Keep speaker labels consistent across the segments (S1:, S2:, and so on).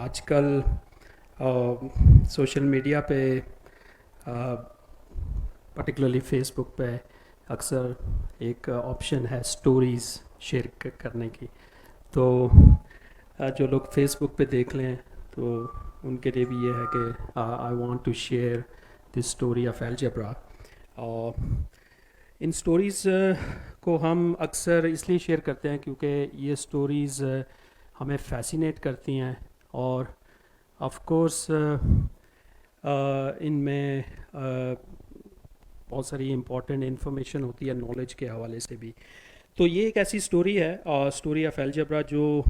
S1: आजकल social media पे particularly Facebook पे अक्सर एक ऑप्शन है स्टोरीज़ शेयर करने की। तो जो लोग फेसबुक पे देख लें तो उनके लिए भी ये है कि I want to share this story of algebra. और इन स्टोरीज़ को हम अक्सर इसलिए शेयर करते हैं क्योंकि ये स्टोरीज़ हमें फैसिनेट करती हैं, और ऑफ कोर्स इनमें बहुत सारी इम्पोर्टेंट इन्फॉर्मेशन होती है नॉलेज के हवाले से भी। तो ये एक ऐसी स्टोरी है, स्टोरी ऑफ अलजेब्रा, जो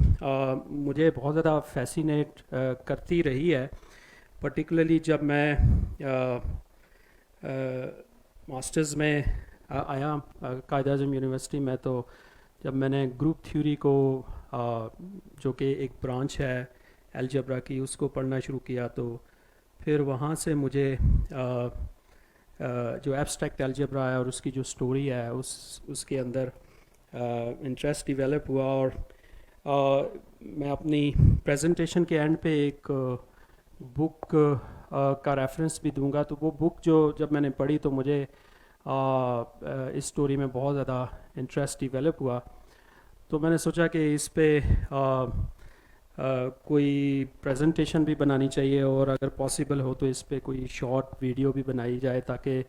S1: मुझे बहुत ज़्यादा फैसिनेट करती रही है। पर्टिकुलरली जब मैं मास्टर्स में आया कायद-ए-आज़म यूनिवर्सिटी में, तो जब मैंने ग्रुप थ्योरी को जो कि एक ब्रांच है अलजेब्रा की, उसको पढ़ना शुरू किया, तो फिर वहाँ से मुझे जो एब्स्ट्रैक्ट अलजेब्रा है और उसकी जो स्टोरी है उसके अंदर इंटरेस्ट डेवलप हुआ। और मैं अपनी प्रेजेंटेशन के एंड पे एक बुक का रेफरेंस भी दूंगा। तो वो बुक जो जब मैंने पढ़ी तो मुझे इस स्टोरी में बहुत ज़्यादा इंटरेस्ट डेवलप हुआ। तो मैंने सोचा कि इस पे कोई प्रेजेंटेशन भी बनानी चाहिए, और अगर पॉसिबल हो तो इस पे कोई शॉर्ट वीडियो भी बनाई जाए ताकि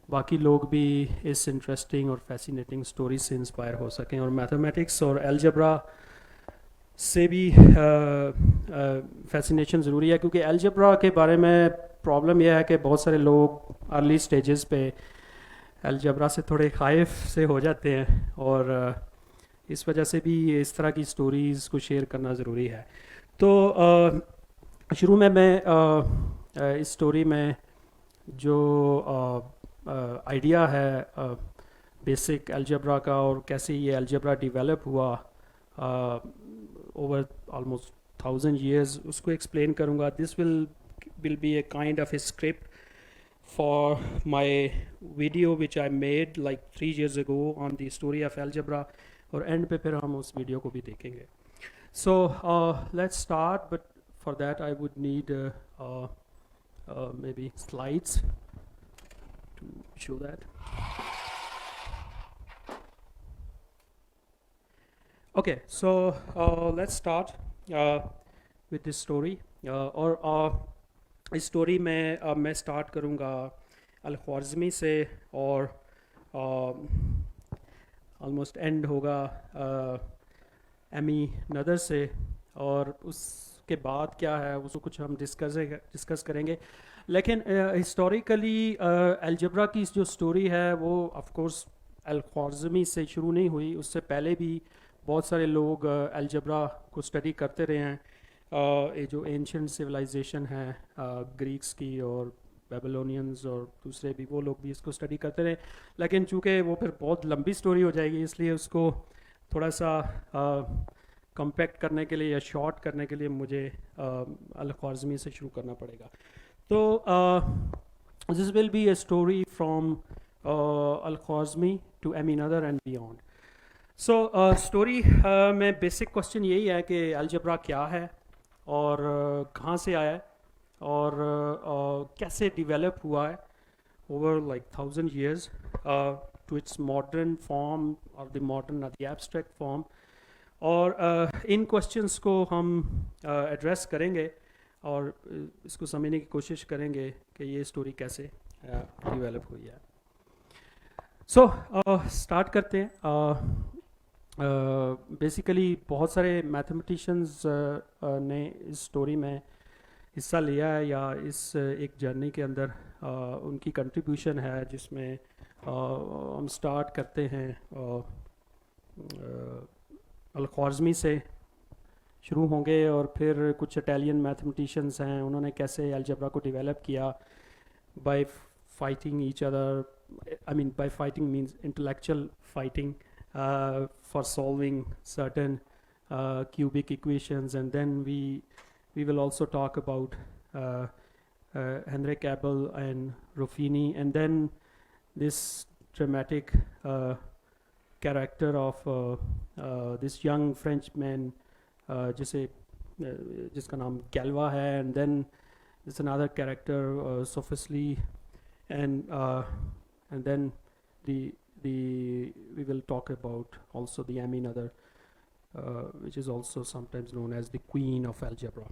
S1: बाकी लोग भी इस इंटरेस्टिंग और फैसिनेटिंग स्टोरी से इंस्पायर हो सकें। और मैथमेटिक्स और अलजेब्रा से भी फैसिनेशन ज़रूरी है, क्योंकि अलजेब्रा के बारे में प्रॉब्लम यह है कि बहुत सारे लोग अर्ली स्टेजेस पे अलजेब्रा से थोड़े खाइफ से हो जाते हैं, और इस वजह से भी इस तरह की स्टोरीज़ को शेयर करना ज़रूरी है। तो शुरू में मैं इस स्टोरी में जो आइडिया है बेसिक अलजेब्रा का और कैसे ये अलजेब्रा डेवलप हुआ ओवर ऑलमोस्ट 1000 years, उसको एक्सप्लेन करूँगा। This will be a kind of A script for my video which I made like 3 years ago on the story of algebra, और end पे फिर हम उस वीडियो को भी देखेंगे। So let's start, but for that I would need maybe slides to show that. Okay, so let's start with this story. और इस स्टोरी में मैं स्टार्ट करूँगा अल-ख्वारिज़मी से, और ऑलमोस्ट एंड होगा एमी नदर से, और उसके बाद क्या है उसको कुछ हम डिस्कस करेंगे। लेकिन हिस्टोरिकली अलजेब्रा की जो स्टोरी है वो ऑफ कोर्स अल-ख्वारिज़मी से शुरू नहीं हुई, उससे पहले भी बहुत सारे लोग अलजेब्रा को स्टडी करते रहे हैं। ये जो एंशियंट सिविलाइजेशन है ग्रीक्स की और बेबीलोनियंस और दूसरे भी, वो लोग भी इसको स्टडी करते रहे। लेकिन चूँकि वो फिर बहुत लंबी स्टोरी हो जाएगी, इसलिए उसको थोड़ा सा कम्पैक्ट करने के लिए या शॉर्ट करने के लिए मुझे अल-ख्वारिज़मी से शुरू करना पड़ेगा। तो this will be a story from al-Khwarizmi to Emmy Noether and beyond. So story में बेसिक क्वेश्चन यही है कि अलजेब्रा क्या है, और कहाँ से आया है, और कैसे डेवलप हुआ है over like 1000 years to its modern form और द मॉडर्न और द एब्स्ट्रैक्ट फॉर्म। और इन क्वेश्चंस को हम एड्रेस करेंगे और इसको समझने की कोशिश करेंगे कि ये स्टोरी कैसे डेवलप हुई है। सो स्टार्ट करते हैं। बेसिकली बहुत सारे मैथमेटिशियंस ने इस स्टोरी में हिस्सा लिया है, या इस एक जर्नी के अंदर उनकी कंट्रीब्यूशन है, जिसमें हम स्टार्ट करते हैं अल-ख्वारिज़मी से शुरू होंगे, और फिर कुछ इटालियन मैथमेटिशियंस हैं, उन्होंने कैसे अलजेब्रा को डेवलप किया bye fighting each other. I mean by fighting means intellectual fighting for solving certain cubic equations, and then we will also talk about Henrik Abel and Ruffini, and then this dramatic character of this young Frenchman जिसे जिसका नाम Galois है, and then it's another character Sophus Lie, and then the we will talk about also the Emmy Noether, which is also sometimes known as the queen of algebra.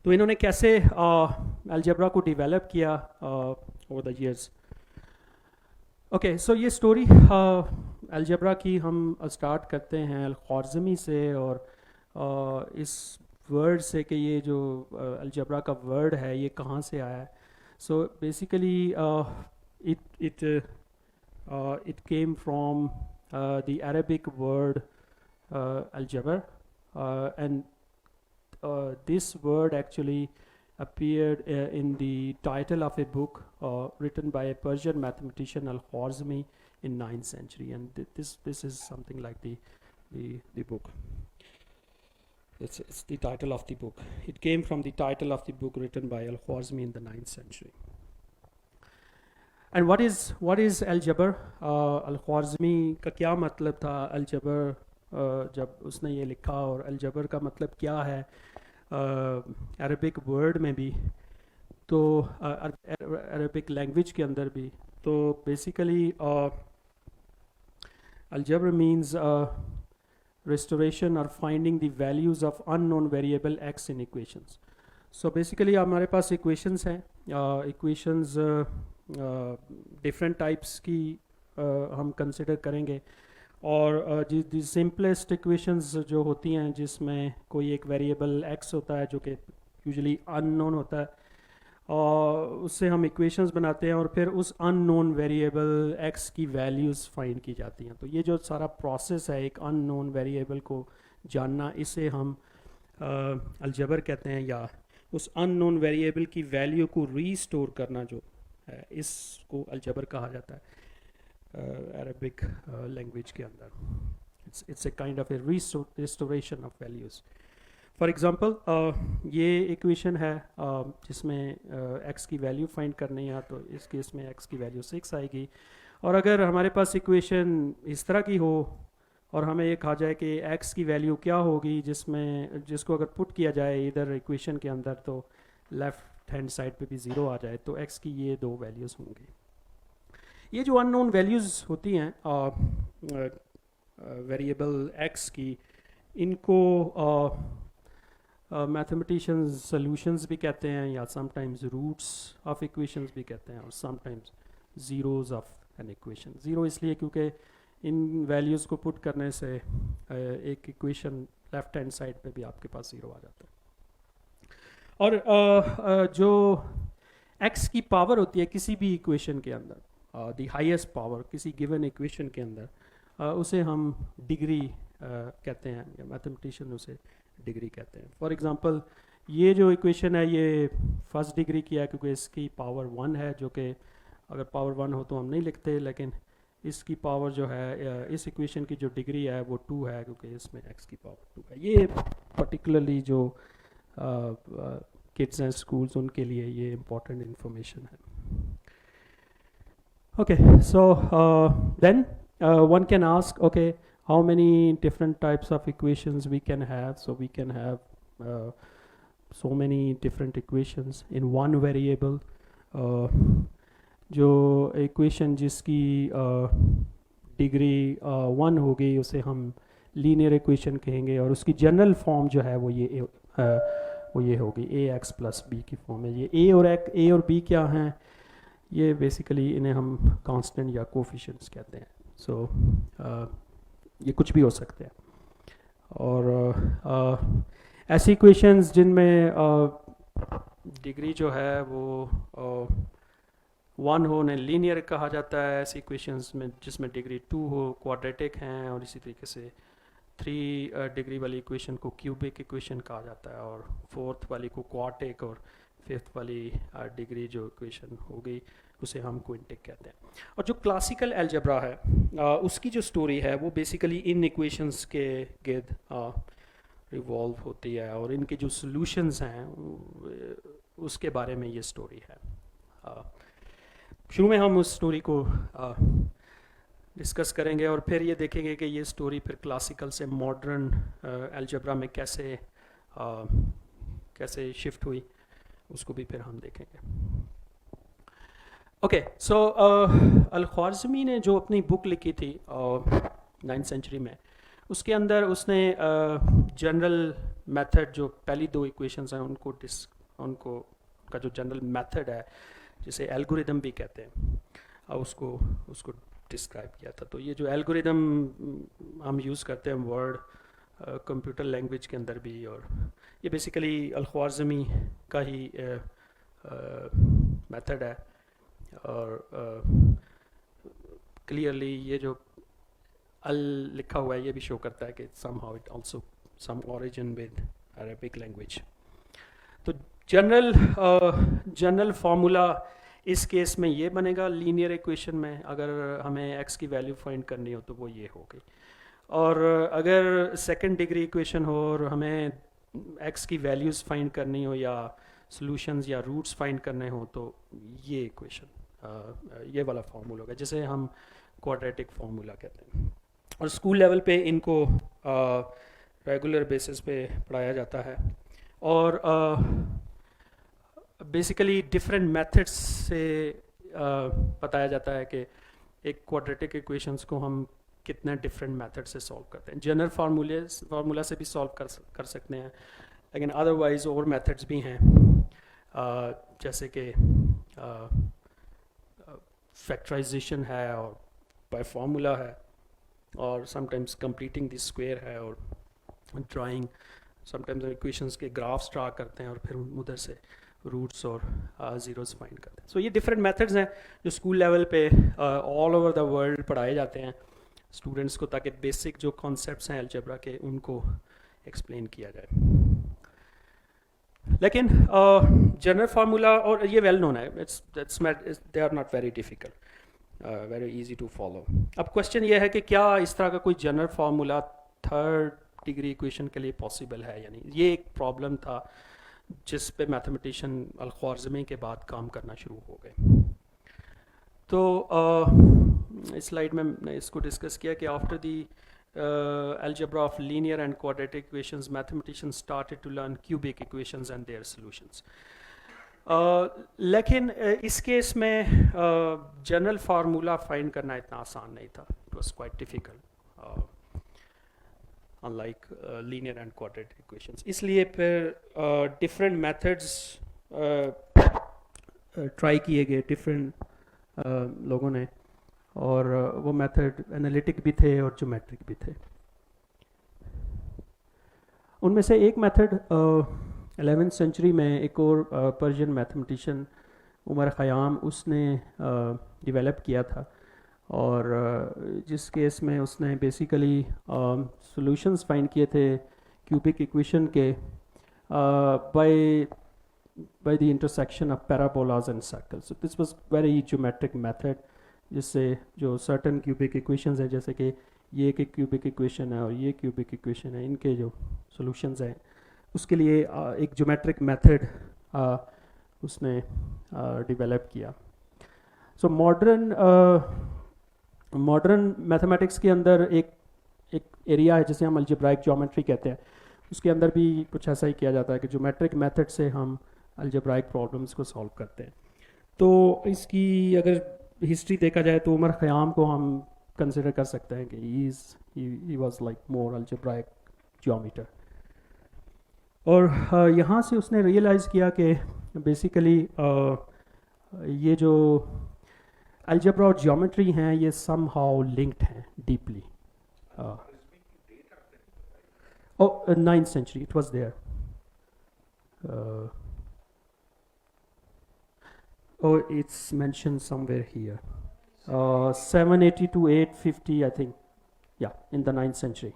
S1: तो इन्होंने कैसे algebra को develop किया over the years. Okay, सो ये story algebra की हम start करते हैं अल-ख्वारिज़मी से, और इस वर्ड से कि ये जो अलजेब्रा का वर्ड है ये कहाँ से आया है. So basically it came from the Arabic word algebra, and this word actually appeared in the title of a book written by a Persian mathematician AlKhwarizmi in 9th century, and this is something like the book. It's the title of the book. It came from the title of the book written by AlKhwarizmi in the 9th century. And what is algebra? AlKhwarizmi का क्या मतलब था algebra जब उसने ये लिखा, और algebra का मतलब क्या है अरबिक वर्ड में भी, तो अरबिक लैंग्वेज के अंदर भी. तो basically algebra means restoration or finding the values of unknown variable x in equations. So basically हमारे पास equations हैं, equations डिफरेंट टाइप्स की हम कंसिडर करेंगे, और सिंपलेस्ट इक्वेशंस जो होती हैं जिसमें कोई एक वेरिएबल x होता है जो कि यूजुअली अननोन होता है, और उससे हम इक्वेशंस बनाते हैं, और फिर उस अननोन वेरिएबल x की वैल्यूज़ फाइंड की जाती हैं. तो ये जो सारा प्रोसेस है एक अननोन वेरिएबल को जानना, इसे हम अलजेब्रा कहते हैं, या उस अननोन वेरिएबल की वैल्यू को रीस्टोर करना जो है, इसको अलजेब्रा कहा जाता है अरबिक लैंग्वेज के अंदर. It's a kind of A restoration of values. For example ये इक्वेशन है जिसमें x की वैल्यू फाइंड करनी है, तो इस केस में x की वैल्यू 6 आएगी. और अगर हमारे पास इक्वेशन इस तरह की हो और हमें ये कहा जाए कि x की वैल्यू क्या होगी, जिसको अगर पुट किया जाए इधर इक्वेशन के अंदर, तो लेफ्ट हैंड साइड पे भी 0 आ जाए, तो x की ये दो वैल्यूज़ होंगी. ये जो अननोन वैल्यूज़ होती हैं वेरिएबल x की, इनको मैथमेटिशियंस सॉल्यूशंस भी कहते हैं, या समटाइम्स रूट्स ऑफ इक्वेशंस भी कहते हैं, और sometimes zeros of an equation. Zero इसलिए क्योंकि इन वैल्यूज़ को पुट करने से एक इक्वेशन लेफ्ट हैंड साइड पे भी आपके पास 0 आ जाता है. और जो x की पावर होती है किसी भी इक्वेशन के अंदर, द हाईएस्ट पावर किसी गिवन इक्वेशन के अंदर, उसे हम डिग्री कहते हैं, या मैथमेटिशियन उसे डिग्री कहते हैं. फॉर एग्जांपल ये जो इक्वेशन है ये फर्स्ट डिग्री की है क्योंकि इसकी पावर 1 है, जो कि अगर पावर 1 हो तो हम नहीं लिखते, लेकिन इसकी पावर जो है इस इक्वेशन की जो डिग्री है वो 2 है क्योंकि इसमें x की पावर 2 है. ये पर्टिकुलरली जो किड्स हैं स्कूल्स उनके लिए ये इम्पोर्टेंट इंफॉर्मेशन है. Okay, so then one can ask, okay, how many different types of equations we can have? So we can have so many different equations in one variable. जो equation जिसकी degree 1 होगी उसे हम linear equation कहेंगे, और उसकी general form जो है वो ये होगी ax प्लस b की फॉर्म है. ये a और b क्या हैं? ये बेसिकली इन्हें हम कांस्टेंट या कोफिशिएंट्स कहते हैं. सो ये कुछ भी हो सकते हैं. और ऐसी इक्वेशंस जिनमें डिग्री जो है वो 1 हो उन्हें लीनियर कहा जाता है. ऐसी इक्वेशंस में जिसमें डिग्री 2 हो क्वाड्रेटिक हैं, और इसी तरीके से 3 डिग्री वाली इक्वेशन को क्यूबिक इक्वेशन कहा जाता है, और 4th वाली को क्वार्टिक, और 5th वाली डिग्री जो इक्वेशन होगी उसे हम क्विंटिक कहते हैं. और जो क्लासिकल अलजेब्रा है उसकी जो स्टोरी है वो बेसिकली इन इक्वेशंस के गिर्द रिवॉल्व होती है, और इनके जो सॉल्यूशंस हैं उसके बारे में ये स्टोरी है. शुरू में हम उस स्टोरी को डिस्कस करेंगे, और फिर ये देखेंगे कि ये स्टोरी फिर क्लासिकल से मॉडर्न अलजेब्रा में कैसे कैसे शिफ्ट हुई उसको भी फिर हम देखेंगे. ओके, सो अल-ख्वारिज़मी ने जो अपनी बुक लिखी थी 9th सेंचुरी में, उसके अंदर उसने जनरल मेथड, जो पहली दो इक्वेशंस हैं उनको उनका जो जनरल मेथड है जिसे एल्गोरिदम भी कहते हैं, उसको उसको डिस्क्राइब किया था. तो ये जो एल्गोरिदम हम यूज़ करते हैं वर्ड कंप्यूटर लैंग्वेज के अंदर भी, और ये बेसिकली अल-ख्वारिज़मी का ही मेथड है. और क्लियरली ये जो अल लिखा हुआ है ये भी शो करता है कि somehow it also some origin with Arabic language. तो जनरल फार्मूला इस केस में ये बनेगा लीनियर इक्वेशन में. अगर हमें x की वैल्यू फाइंड करनी हो तो वो ये हो गई. और अगर सेकंड डिग्री इक्वेशन हो और हमें x की वैल्यूज़ फाइंड करनी हो या सॉल्यूशंस या रूट्स फाइंड करने हो तो ये इक्वेशन, ये वाला फार्मूला होगा जिसे हम क्वाड्रेटिक फार्मूला कहते हैं. और स्कूल लेवल पे इनको रेगुलर बेसिस पे पढ़ाया जाता है. और बेसिकली डिफरेंट मेथड्स से बताया जाता है कि एक क्वाड्रेटिक इक्वेशंस को हम कितने डिफरेंट मेथड से सॉल्व करते हैं. जनरल फार्मूला से भी सॉल्व कर सकते हैं, लेकिन अदरवाइज और मेथड्स भी हैं, जैसे कि फैक्टराइजेशन है और बाय फार्मूला है, और समटाइम्स कंप्लीटिंग द स्क्वायर है, और ड्राइंग समटाइम्स इक्वेशंस के ग्राफ्स ड्रा करते हैं और फिर उधर से रूट्स और ज़ीरोस फाइंड करते हैं. सो ये डिफरेंट मेथड्स हैं जो स्कूल लेवल पे ऑल ओवर द वर्ल्ड पढ़ाए जाते हैं स्टूडेंट्स को, ताकि बेसिक जो कॉन्सेप्ट्स हैं अलजेब्रा के उनको एक्सप्लेन किया जाए. लेकिन जनरल फार्मूला, और ये वेल नोन है, they are not very difficult, very easy to follow. अब क्वेश्चन ये है कि क्या इस तरह का कोई general formula third degree equation के लिए पॉसिबल है या नहीं. ये एक प्रॉब्लम था जिस पे मैथमेटिशियन अल-ख्वारिज़मी के बाद काम करना शुरू हो गए. तो इस स्लाइड में मैंने इसको डिस्कस किया कि after the algebra of linear and quadratic equations, mathematicians started to learn cubic equations and their solutions. लेकिन इस केस में जनरल फार्मूला फाइंड करना इतना आसान नहीं था. It was quite difficult unlike linear and quadratic equations. इसलिए फिर डिफरेंट मेथड्स ट्राई किए गए डिफरेंट लोगों ने, और वो मेथड एनालिटिक भी थे और ज्योमेट्रिक भी थे. उनमें से एक मेथड 11th सेंचुरी में एक और पर्शियन मैथमेटिशियन उमर ख़याम उसने डेवलप किया था, और जिस केस में उसने बेसिकली सॉल्यूशंस फाइंड किए थे क्यूबिक इक्वेशन के by the intersection of parabolas and circles. So this was very geometric method, जिससे जो certain cubic equations है, जैसे कि ये एक cubic equation है और ये cubic equation है, इनके जो solutions हैं उसके लिए एक geometric method उसने develop किया. So modern mathematics के अंदर एक area है जिसे हम algebraic geometry कहते हैं. उसके अंदर भी कुछ ऐसा ही किया जाता है कि geometric method से हम algebraic problems को solve करते हैं. तो इसकी अगर हिस्ट्री देखा जाए तो उमर ख़याम को हम कंसिडर कर सकते हैं कि he was like more algebraic geometer. और यहाँ से उसने रियलाइज़ किया कि बेसिकली ये जो अलजेब्रा और ज्योमेट्री हैं ये somehow linked हैं deeply. Oh, 9th century, it was there. Oh, it's mentioned somewhere here. 780 to 850, I think. Yeah, in the 9th century.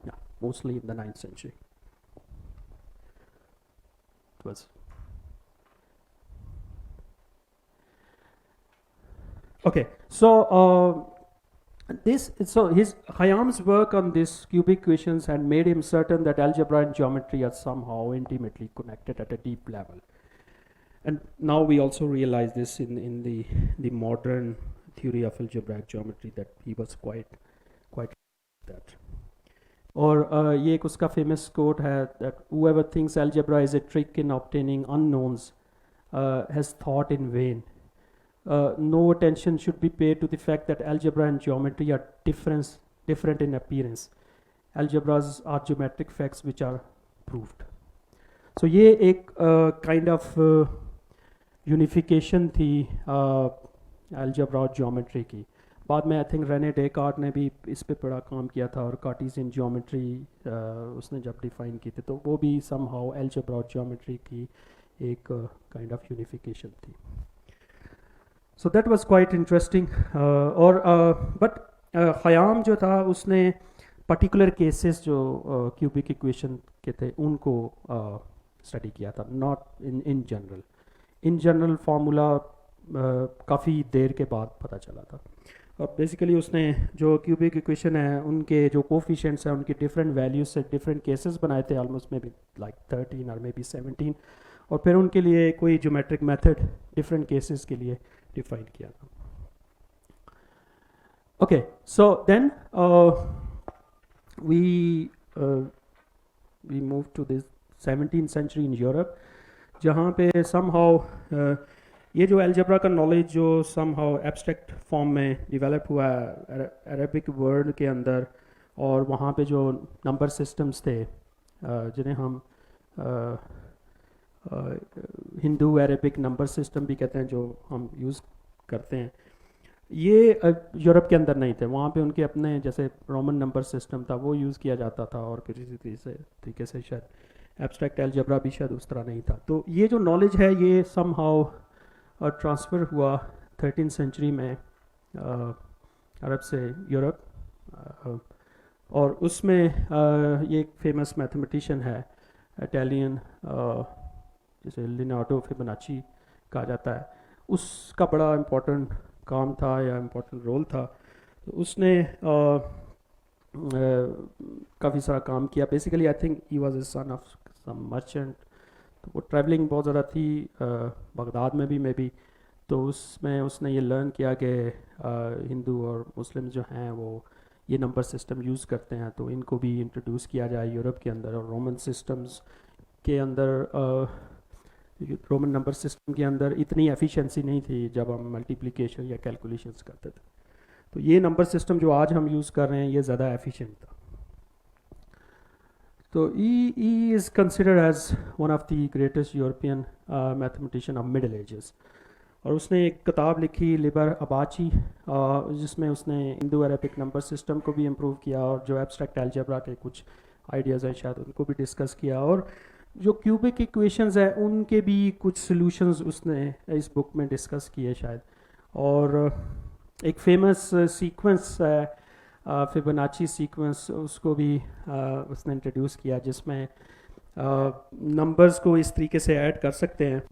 S1: Yeah, mostly in the 9th century. It was. Okay, so his Khayyam's work on these cubic equations had made him certain that algebra and geometry are somehow intimately connected at a deep level. And now we also realize this in the modern theory of algebraic geometry, that he was quite that. और ये एक उसका famous quote है that whoever thinks algebra is a trick in obtaining unknowns has thought in vain. No attention should be paid to the fact that algebra and geometry are different in appearance. Algebras are geometric facts which are proved. So ये एक kind of unification थी algebra और geometry की. बाद में I think Renee Descartes ने भी इस पे बड़ा काम किया था और कार्टेशियन ज्योमेट्री उसने जब डिफाइन की थी तो वो भी सम हाउ अलजेब्रा और ज्योमेट्री की एक काइंड ऑफ यूनिफिकेशन थी. सो दैट वाज क्वाइट इंटरेस्टिंग. और बट ख़याम जो था उसने पर्टिकुलर केसेस जो क्यूबिक इक्वेशन के थे उनको स्टडी किया था, not in general. In general formula काफ़ी देर के बाद पता चला था. और बेसिकली उसने जो क्यूबिक इक्वेशन है उनके जो कोफिशिएंट्स हैं उनकी डिफरेंट वैल्यूज से डिफरेंट केसेस बनाए थे, ऑलमोस्ट मे बी लाइक 13 और मे बी 17, और फिर उनके लिए कोई ज्योमेट्रिक मेथड डिफरेंट केसेस के लिए डिफाइन किया था. Okay, so then we move to this 17th century in Europe, जहाँ पे समहाउ ये जो अलजेब्रा का नॉलेज जो समहाउ एब्स्ट्रैक्ट फॉर्म में डेवलप हुआ है अरेबिक वर्ड के अंदर, और वहाँ पे जो नंबर सिस्टम्स थे जिन्हें हम हिंदू अरेबिक नंबर सिस्टम भी कहते हैं जो हम यूज़ करते हैं, ये यूरोप के अंदर नहीं थे. वहाँ पे उनके अपने जैसे रोमन नंबर सिस्टम था वो यूज़ किया जाता था, और किसी तरीके से शायद एब्स्ट्रैक्ट अलजेब्रा भी शायद उस तरह नहीं था. तो ये जो नॉलेज है ये समहाउ ट्रांसफ़र हुआ 13th सेंचुरी में अरब से यूरोप. और उसमें ये एक फेमस मैथमेटिशियन है इटालियन जिसे लिनार्डो फिबोनाची कहा जाता है, उसका बड़ा इम्पोर्टेंट काम था या इम्पोर्टेंट रोल था. तो उसने काफ़ी सारा काम किया. Basically I think he was a son of some merchant. तो वो ट्रैवलिंग बहुत ज़्यादा थी बगदाद में भी मे बी. तो उसमें उसने ये लर्न किया कि हिंदू और मुस्लिम जो हैं वो ये नंबर सिस्टम यूज़ करते हैं, तो इनको भी इंट्रोड्यूस किया जाए यूरोप के अंदर. और रोमन सिस्टम्स के अंदर रोमन नंबर सिस्टम के अंदर इतनी एफिशिएंसी नहीं थी जब हम मल्टीप्लिकेशन या कैलकुलेशंस करते थे. तो ये नंबर सिस्टम जो आज हम यूज़ कर रहे हैं ये ज़्यादा एफिशिएंट था. तो he is considered as one of the greatest European mathematician of middle ages. और उसने एक किताब लिखी लिबर अबाची जिसमें उसने इंडो अरेबिक नंबर सिस्टम को भी इम्प्रूव किया और जो एब्स्ट्रैक्ट अलजेब्रा के कुछ आइडियाज़ हैं शायद उनको भी डिस्कस किया. और जो क्यूबिक इक्वेशंस है उनके भी कुछ सॉल्यूशंस उसने इस बुक में डिस्कस किए शायद. और एक फेमस सीक्वेंस है फिबोनाची सीक्वेंस, उसको भी उसने इंट्रोड्यूस किया जिसमें नंबर्स को इस तरीके से ऐड कर सकते हैं.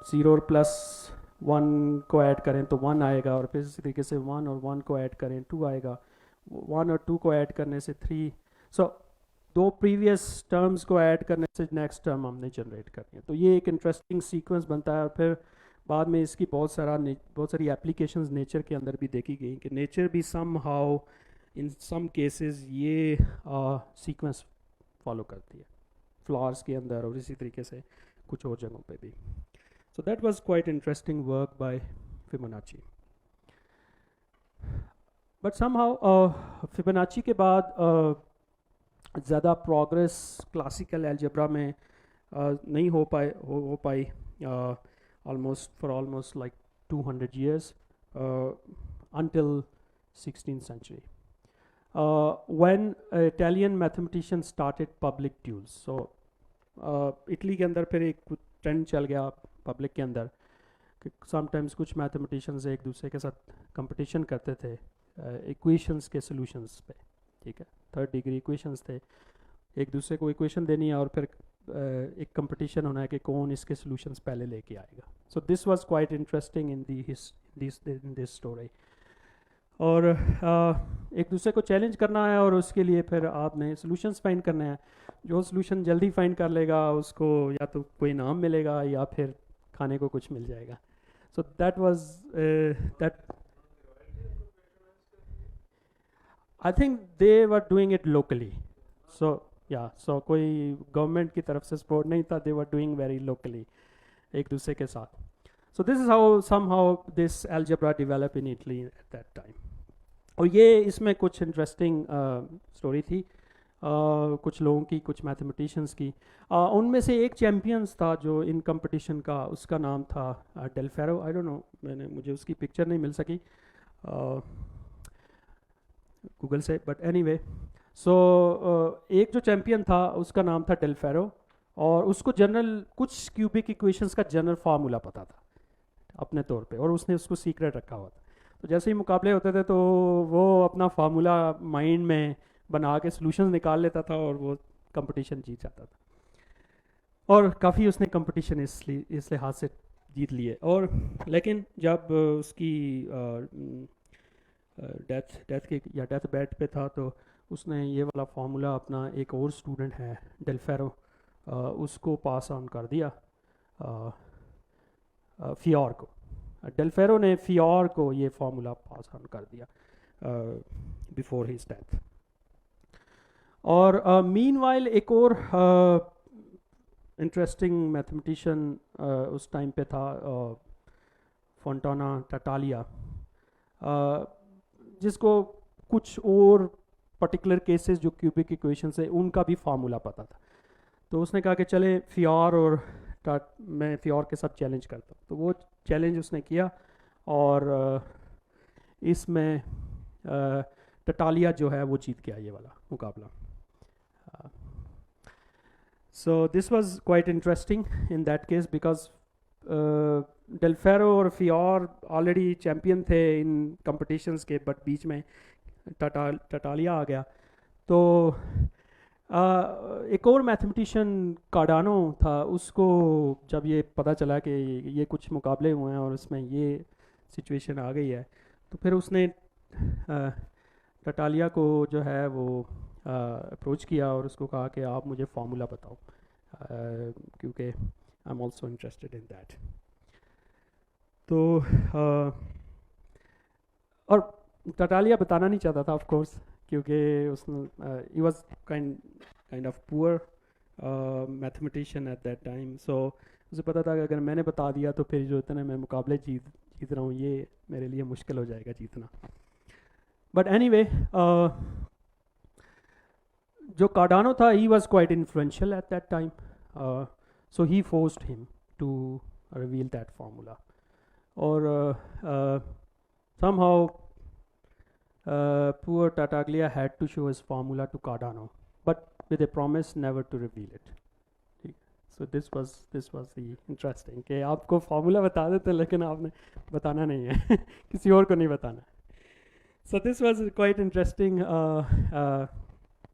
S1: 0 और +1 को ऐड करें तो 1 आएगा, और फिर इसी तरीके से 1 और 1 को ऐड करें 2 आएगा, 1 और 2 को ऐड करने से 3. सो दो प्रीवियस टर्म्स को ऐड करने से नेक्स्ट टर्म हमने जनरेट करनी है. तो ये एक इंटरेस्टिंग सीक्वेंस बनता है. और फिर बाद में इसकी बहुत सारी एप्लीकेशंस नेचर के अंदर भी देखी गई कि नेचर भी somehow in some cases ये सीक्वेंस फॉलो करती है फ्लावर्स के अंदर और इसी तरीके से कुछ और जगहों पे भी. So that was quite interesting work by Fibonacci. But somehow Fibonacci के बाद ज़्यादा प्रोग्रेस क्लासिकल अलजेब्रा में नहीं हो पाई almost like 200 years until 16th century when Italian mathematicians started public duels. So Italy के अंदर फिर एक ट्रेंड चल गया पब्लिक के अंदर कि समटाइम्स कुछ मैथमेटिशियंस एक दूसरे के साथ कंपटीशन करते थे इक्वेशंस के सॉल्यूशंस पे. ठीक है, 3rd डिग्री इक्वेशंस थे, एक दूसरे को इक्वेशन देनी है और फिर एक कंपटीशन होना है कि कौन इसके सॉल्यूशंस पहले लेके आएगा. सो this was quite interesting in this story. और एक दूसरे को चैलेंज करना है और उसके लिए फिर आपने सॉल्यूशंस फाइंड करने हैं. जो सॉल्यूशन जल्दी फाइंड कर लेगा उसको या तो कोई इनाम मिलेगा या फिर खाने को कुछ मिल जाएगा. So that was that I think they were doing it locally. So या सो कोई गवर्नमेंट की तरफ से सपोर्ट नहीं था. They were doing very locally एक दूसरे के साथ. So this is how somehow this algebra develop in Italy at that time. और ये इसमें कुछ इंटरेस्टिंग स्टोरी थी. कुछ लोगों की, कुछ मैथमेटिशियंस की. उनमें से एक चैम्पियंस था जो इन कंपटीशन का, उसका नाम था डेल्फेरो. आई डोंट नो, मुझे उसकी पिक्चर नहीं मिल सकी गूगल से, बट एनीवे. सो एक जो चैम्पियन था उसका नाम था डेल्फेरो, और उसको जनरल कुछ क्यूबिक इक्वेशंस का जनरल फार्मूला पता था अपने तौर पे, और उसने उसको सीक्रेट रखा हुआ था. तो जैसे ही मुकाबले होते थे तो वो अपना फार्मूला माइंड में बना के सोल्यूशन निकाल लेता था और वो कंपटीशन जीत जाता था. और काफ़ी उसने कंपटीशन इस लिहाज से जीत लिए. और लेकिन जब उसकी डेथ के या डेथ बेड पे था तो उसने ये वाला फार्मूला अपना एक और स्टूडेंट है डेल्फेरो, उसको पास ऑन कर दिया फियोर को. डेल्फेरो ने फियोर को ये फार्मूला पास ऑन कर दिया बिफोर हिज डेथ. और मीनवाइल एक और इंटरेस्टिंग मैथमेटिशियन उस टाइम पे था, फोंटाना टटालिया, जिसको कुछ और पर्टिकुलर केसेस जो क्यूबिक इक्वेशंस है उनका भी फार्मूला पता था. तो उसने कहा कि चले फियोर और मैं फियोर के साथ चैलेंज करता हूँ. तो वो चैलेंज उसने किया और इसमें टटालिया जो है वो जीत गया ये वाला मुकाबला. So this was quite interesting in that case because डेल्फेरो और फियोर ऑलरेडी चैम्पियन थे इन कंपटीशंस के, बट बीच में टटालिया आ गया. तो एक और मैथमेटिशियन कार्डानो था, उसको जब ये पता चला कि ये कुछ मुकाबले हुए हैं और उसमें ये सिचुएशन आ गई है, तो फिर उसने टटालिया को जो है वो अप्रोच किया और उसको कहा कि आप मुझे फार्मूला बताओ, क्योंकि I am also interested in that. तो और टटालिया बताना नहीं चाहता था ऑफ कोर्स, क्योंकि उसने he was kind of poor mathematician at that time. So उसे पता था कि अगर मैंने बता दिया तो फिर जो इतने मैं मुकाबले जीत रहा हूँ ये मेरे लिए मुश्किल हो जाएगा जीतना. बट एनीवे, जो कार्डानो था he was quite influential at that time, so he forced him to reveal that formula. और somehow poor Tartaglia had to show his formula to Cardano, but with a promise never to reveal it. So this was the interesting कि आपको formula बता देते लेकिन आपने बताना नहीं है किसी और को नहीं बताना. So this was quite interesting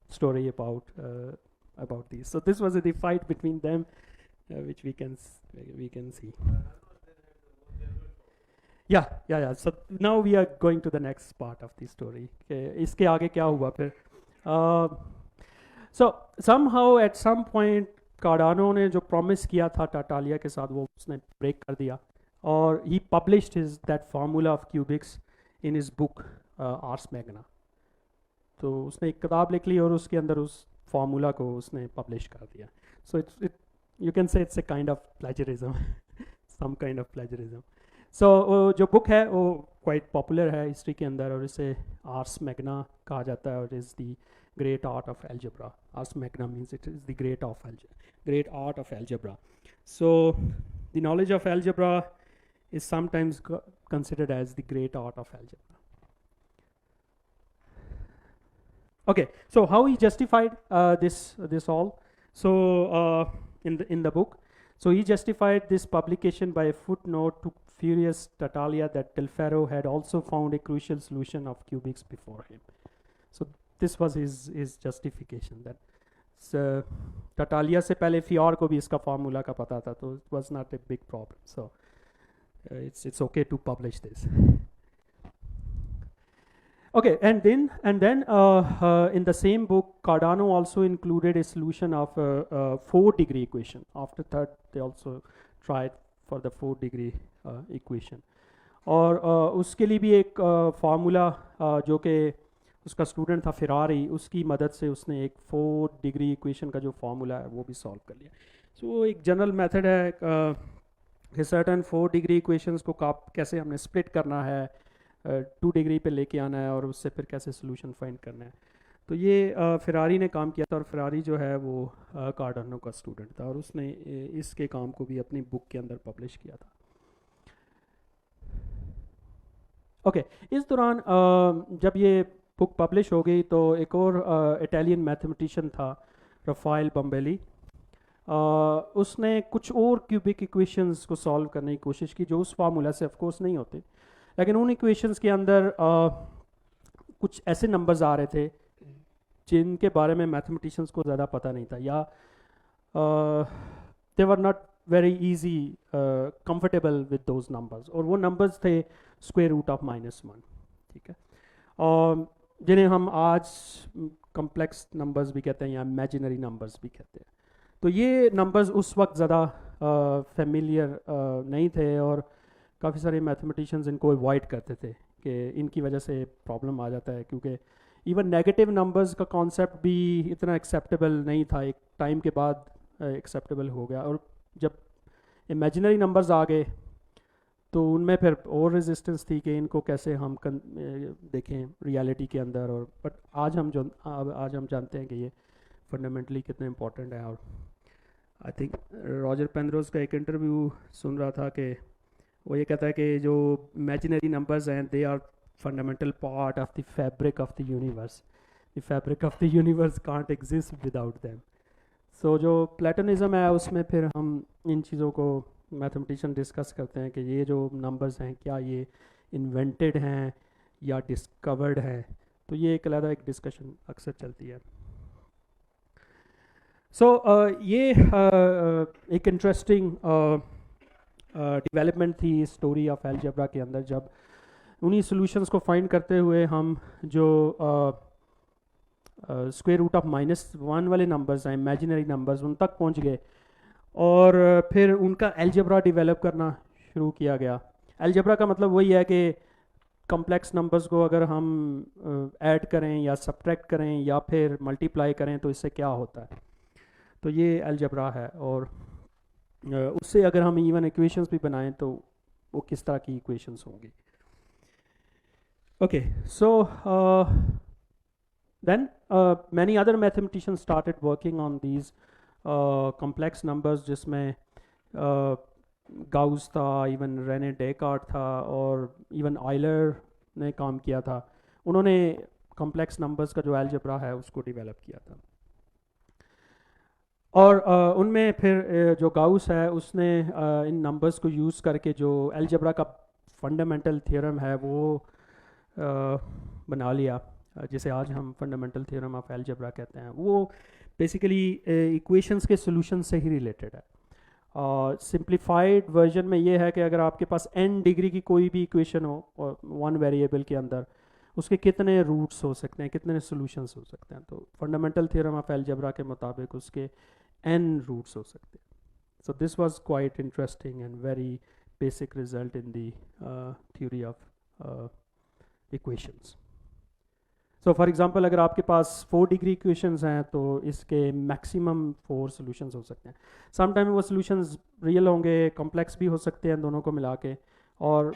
S1: story about these. So this was the fight between them, which we can see. Yeah. So now we are going to the next part of the story. इसके आगे क्या हुआ फिर? So somehow at some point Cardano ने जो promise किया था टाटालिया के साथ वो उसने ब्रेक कर दिया, और he published that formula of cubics in his book Ars Magna. तो उसने एक किताब लिख ली और उसके अंदर उस फार्मूला को उसने पब्लिश कर दिया. So you can say it's a kind of plagiarism, some kind of plagiarism. So जो बुक है वो क्वाइट पॉपुलर है हिस्ट्री के अंदर, और इसे आर्स मैग्ना कहा जाता है, और is the great art of algebra. Ars Magna means it is the great art of algebra. So the knowledge of algebra is sometimes considered as the great art of algebra. Okay, so how he justified this all? So in the book, so he justified this publication by a footnote to furious Tartaglia that Delfero had also found a crucial solution of cubics before him. So this was his justification, that Tartaglia से पहले फियोर को भी इसका formula का पता था, तो it was not a big problem. So it's okay to publish this. Okay, and then in the same book, Cardano also included a solution of a 4-degree equation. After that, they also tried for the 4-degree equation. और उसके लिए भी एक formula जो कि उसका student था Ferrari, उसकी मदद से उसने एक 4 डिग्री इक्वेशन का जो फॉर्मूला है वो भी सॉल्व कर लिया। सो एक जनरल मेथड है कि सर्टन 4 डिग्री इक्वेशंस को कैसे हमने स्प्लिट करना है, 2 डिग्री पे लेके आना है और उससे फिर कैसे सोल्यूशन फाइंड करना है। तो ये फेरारी ने काम किया था, और फेरारी जो है वो कार्डानो का स्टूडेंट था, और उसने इसके काम को भी अपनी बुक के अंदर पब्लिश किया था। ओके, इस दौरान जब ये बुक पब्लिश हो गई तो एक और इटालियन मैथमेटिशियन था, रफाइल बम्बेली। उसने कुछ और क्यूबिक इक्वेशंस को सॉल्व करने की कोशिश की जो उस फार्मूला से ऑफकोर्स नहीं होते, लेकिन उन इक्वेशंस के अंदर कुछ ऐसे नंबर्स आ रहे थे जिनके बारे में मैथमेटिशियंस को ज़्यादा पता नहीं था, या they were not very easy comfortable with those numbers, और वो नंबर्स थे स्क्वायर रूट ऑफ -1, ठीक है, और जिन्हें हम आज कॉम्प्लेक्स नंबर्स भी कहते हैं या इमेजिनरी नंबर्स भी कहते हैं। तो ये नंबर्स उस वक्त ज़्यादा फेमिलियर नहीं थे, और काफ़ी सारे मैथमेटिशियंस इनको अवॉइड करते थे कि इनकी वजह से प्रॉब्लम आ जाता है, क्योंकि इवन नेगेटिव नंबर्स का कॉन्सेप्ट भी इतना एक्सेप्टेबल नहीं था, एक टाइम के बाद एक्सेप्टेबल हो गया, और जब इमेजिनरी नंबर्स आ गए तो उनमें फिर और रेजिस्टेंस थी कि इनको कैसे हम देखें रियलिटी के अंदर। और बट आज हम जानते हैं कि ये फंडामेंटली कितने इम्पोर्टेंट है। और आई थिंक रॉजर पेनरोज का एक इंटरव्यू सुन रहा था कि वो ये कहता है कि जो इमेजिनरी नंबर्स हैं they are fundamental part of the fabric of the universe, the fabric of the universe can't exist without them. So जो प्लेटोनिज्म है उसमें फिर हम इन चीज़ों को मैथमेटिशियन डिस्कस करते हैं कि ये जो नंबर्स हैं क्या ये इन्वेंटेड हैं या डिस्कवर्ड हैं, तो ये एक अलग एक डिस्कशन अक्सर चलती है। सो ये एक इंटरेस्टिंग डेवलपमेंट थी स्टोरी ऑफ अलजेब्रा के अंदर, जब उन्हीं सॉल्यूशंस को फाइंड करते हुए हम जो स्क्वायर रूट ऑफ -1 वाले नंबर्स हैं, इमेजिनरी नंबर्स, उन तक पहुंच गए, और फिर उनका अलजेब्रा डेवलप करना शुरू किया गया। अलजेब्रा का मतलब वही है कि कॉम्प्लेक्स नंबर्स को अगर हम ऐड करें या सब्ट्रैक्ट करें या फिर मल्टीप्लाई करें तो इससे क्या होता है, तो ये अलजेब्रा है। और उससे अगर हम इवन इक्वेशंस भी बनाएं तो वो किस तरह की इक्वेशंस होंगी। Okay, so then many other mathematicians started working on these complex numbers, जिसमें गाउस था, इवन रेने डेकार्ट था, और इवन आयलर ने काम किया था। उन्होंने कॉम्प्लेक्स नंबर्स का जो अलजेब्रा है उसको डेवलप किया था। और उनमें फिर जो गाउस है उसने इन नंबर्स को यूज़ करके जो अलजेब्रा का फंडामेंटल थ्योरम है वो बना लिया, जिसे आज हम फंडामेंटल थ्योरम ऑफ अलजेब्रा कहते हैं। वो बेसिकली इक्वेशंस के सॉल्यूशन से ही रिलेटेड है। सिंप्लीफाइड वर्जन में ये है कि अगर आपके पास n डिग्री की कोई भी इक्वेशन हो वन वेरिएबल के अंदर, उसके कितने रूट्स हो सकते हैं, कितने सॉल्यूशंस हो सकते हैं, तो फंडामेंटल थ्योरम ऑफ अलजेब्रा के मुताबिक उसके n रूट्स हो सकते हैं। सो this was quite interesting and very basic result in the theory of equations. So for example अगर आपके पास 4 डिग्री इक्वेशंस हैं तो इसके मैक्सिमम 4 सॉल्यूशंस हो सकते हैं। सम टाइम वो सॉल्यूशंस रियल होंगे, कॉम्प्लेक्स भी हो सकते हैं दोनों को मिला के, और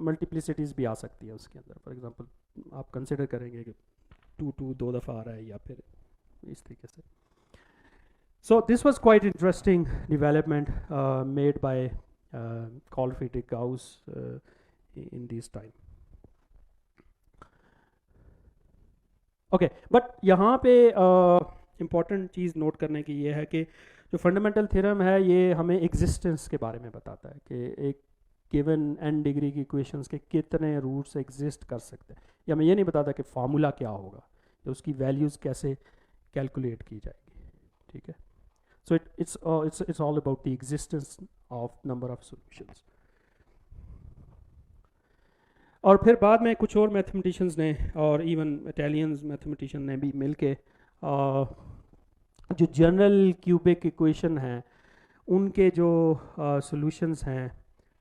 S1: मल्टीप्लिसिटीज़ भी आ सकती है उसके अंदर। फॉर एग्जांपल आप कंसिडर करेंगे कि 2 2 दफ़ा आ रहा है या फिर इस तरीके से। So this was quite interesting development made by Carl Friedrich Gauss in this time. Okay, but यहाँ पे इम्पॉर्टेंट चीज़ नोट करने की ये है कि जो फंडामेंटल थ्योरम है ये हमें एग्जिस्टेंस के बारे में बताता है कि एक गिवन n डिग्री की इक्वेशंस के कितने रूट्स एग्जिस्ट कर सकते हैं। या मैं ये नहीं बताता कि फार्मूला क्या होगा या उसकी वैल्यूज़ कैसे कैलकुलेट की जाएगी, ठीक है। So it's all about the existence of number of solutions. और फिर बाद में कुछ और मैथमेटिशियंस ने और इवन इटालियंस मैथमेटिशियन ने भी मिलके जो जनरल क्यूबिक इक्वेशन हैं उनके जो सॉल्यूशंस हैं,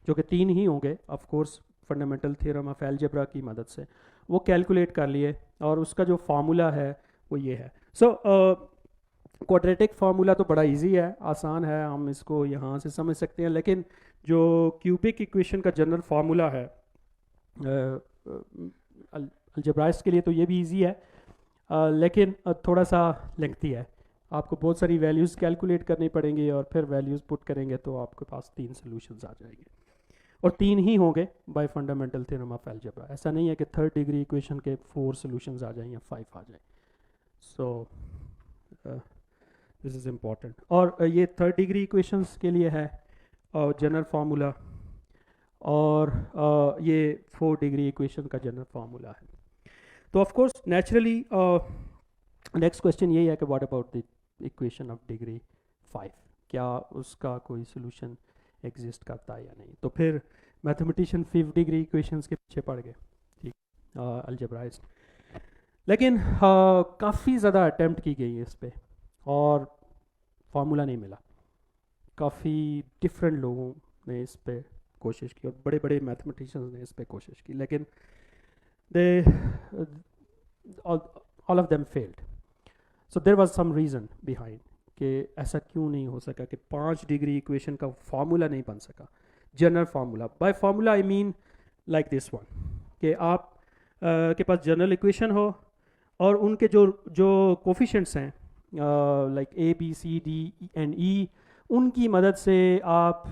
S1: जो कि 3 ही होंगे of course fundamental theorem of algebra की मदद से, वो कैलकुलेट कर लिए और उसका जो फार्मूला है वो ये है। सो क्वाड्रेटिक फार्मूला तो बड़ा इजी है, आसान है, हम इसको यहाँ से समझ सकते हैं, लेकिन जो क्यूबिक इक्वेशन का जनरल फार्मूला है अलजेब्राइस्ट के लिए तो ये भी इजी है, लेकिन थोड़ा सा लेंथी है। आपको बहुत सारी वैल्यूज़ कैलकुलेट करनी पड़ेंगी और फिर वैल्यूज़ पुट करेंगे तो आपके पास 3 सॉल्यूशंस आ जाएंगे, और 3 ही होंगे bye fundamental theorem of algebra. ऐसा नहीं है कि थर्ड डिग्री इक्वेशन के 4 सॉल्यूशंस आ जाएं या 5 आ जाएं। So this is important. और ये थर्ड डिग्री इक्वेशंस के लिए है जनरल फार्मूला, और ये 4 डिग्री इक्वेशन का जनरल फार्मूला है। तो of course naturally next question यही है कि what about the equation of degree 5, क्या उसका कोई सोल्यूशन एग्जिस्ट करता है या नहीं। तो फिर मैथमेटिशियन 5 डिग्री इक्वेशंस के पीछे पड़ गए, ठीक, अलजेब्राइस्ट। लेकिन काफ़ी ज़्यादा अटैम्प्ट की गई है इस पर और फार्मूला नहीं मिला। काफ़ी डिफरेंट लोगों ने इस पर कोशिश की और बड़े बड़े मैथमेटिशियंस ने इस पर कोशिश की, लेकिन they all of them failed. So there was some reason behind कि ऐसा क्यों नहीं हो सका कि 5 डिग्री इक्वेशन का फार्मूला नहीं बन सका, general formula. Bye formula I mean like this one, कि आप के पास जनरल इक्वेशन हो और उनके जो जो कोफिशिएंट्स हैं like A B C D and E, उनकी मदद से आप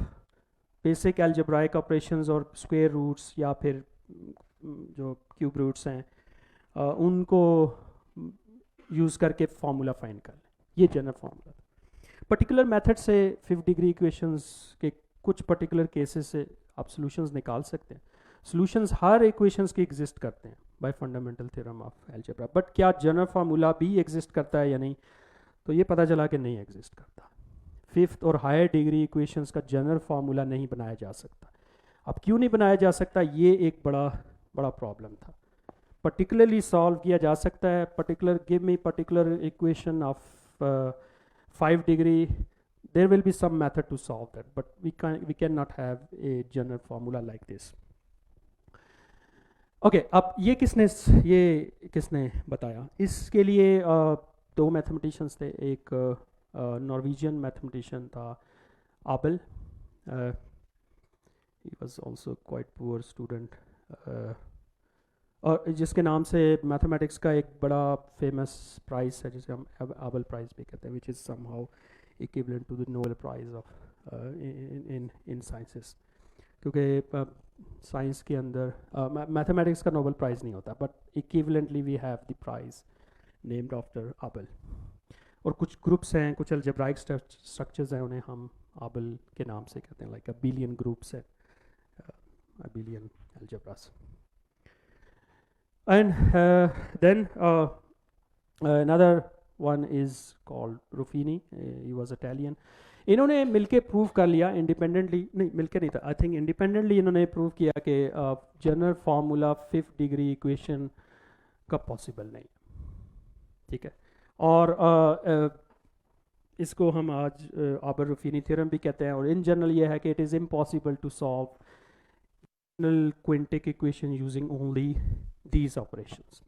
S1: बेसिक अलजेब्राइक ऑपरेशंस और स्क्वायर रूट्स या फिर जो क्यूब रूट्स हैं उनको यूज़ करके फार्मूला फाइंड कर लें। ये जनरल फार्मूला। पर्टिकुलर मेथड से 5 डिग्री इक्वेशंस के कुछ पर्टिकुलर केसेस से आप सॉल्यूशंस निकाल सकते हैं। सॉल्यूशंस हर इक्वेशंस के एग्जिस्ट करते हैं bye fundamental theorem of algebra, but क्या जनरल फार्मूला भी एग्जिस्ट करता है या नहीं, तो ये पता चला कि नहीं एग्जिस्ट करता। 5th और हायर डिग्री इक्वेशंस का जनरल फार्मूला नहीं बनाया जा सकता। अब क्यों नहीं बनाया जा सकता, ये एक बड़ा प्रॉब्लम था। पर्टिकुलरली सॉल्व किया जा सकता है, give me particular equation of 5 degree, there will be some method to solve that, but we cannot have a general formula like this. Okay, अब ये किसने बताया? इसके लिए 2 मैथमेटिशियंस थे। एक नॉर्वेजियन मैथमेटिशियन था आबल, he was also quite poor student, और जिसके नाम से मैथमेटिक्स का एक बड़ा फेमस प्राइज़ है जिसे हम आबल प्राइज़ भी कहते हैं, which is somehow equivalent to the Nobel prize of in sciences, क्योंकि साइंस के अंदर मैथमेटिक्स का नोबेल प्राइज़ नहीं होता, but equivalently we have the prize named after Abel. और कुछ ग्रुप्स हैं, कुछ अलजेब्राइक स्ट्रक्चर्स हैं, उन्हें हम आबल के नाम से कहते हैं, लाइक अबिलियन ग्रुप्स है, abelian अलजेब्रास। And then another one is called Ruffini, he was Italian. इन्होंने मिलके प्रूव कर लिया इंडिपेंडेंटली, नहीं मिलके नहीं था, आई थिंक इंडिपेंडेंटली इन्होंने प्रूव किया कि general formula 5th degree equation का पॉसिबल नहीं, ठीक है। और इसको हम आज आबर रुफीनी थ्योरम भी कहते हैं, और इन जनरल ये है कि it is impossible to solve quintic equation using only these operations।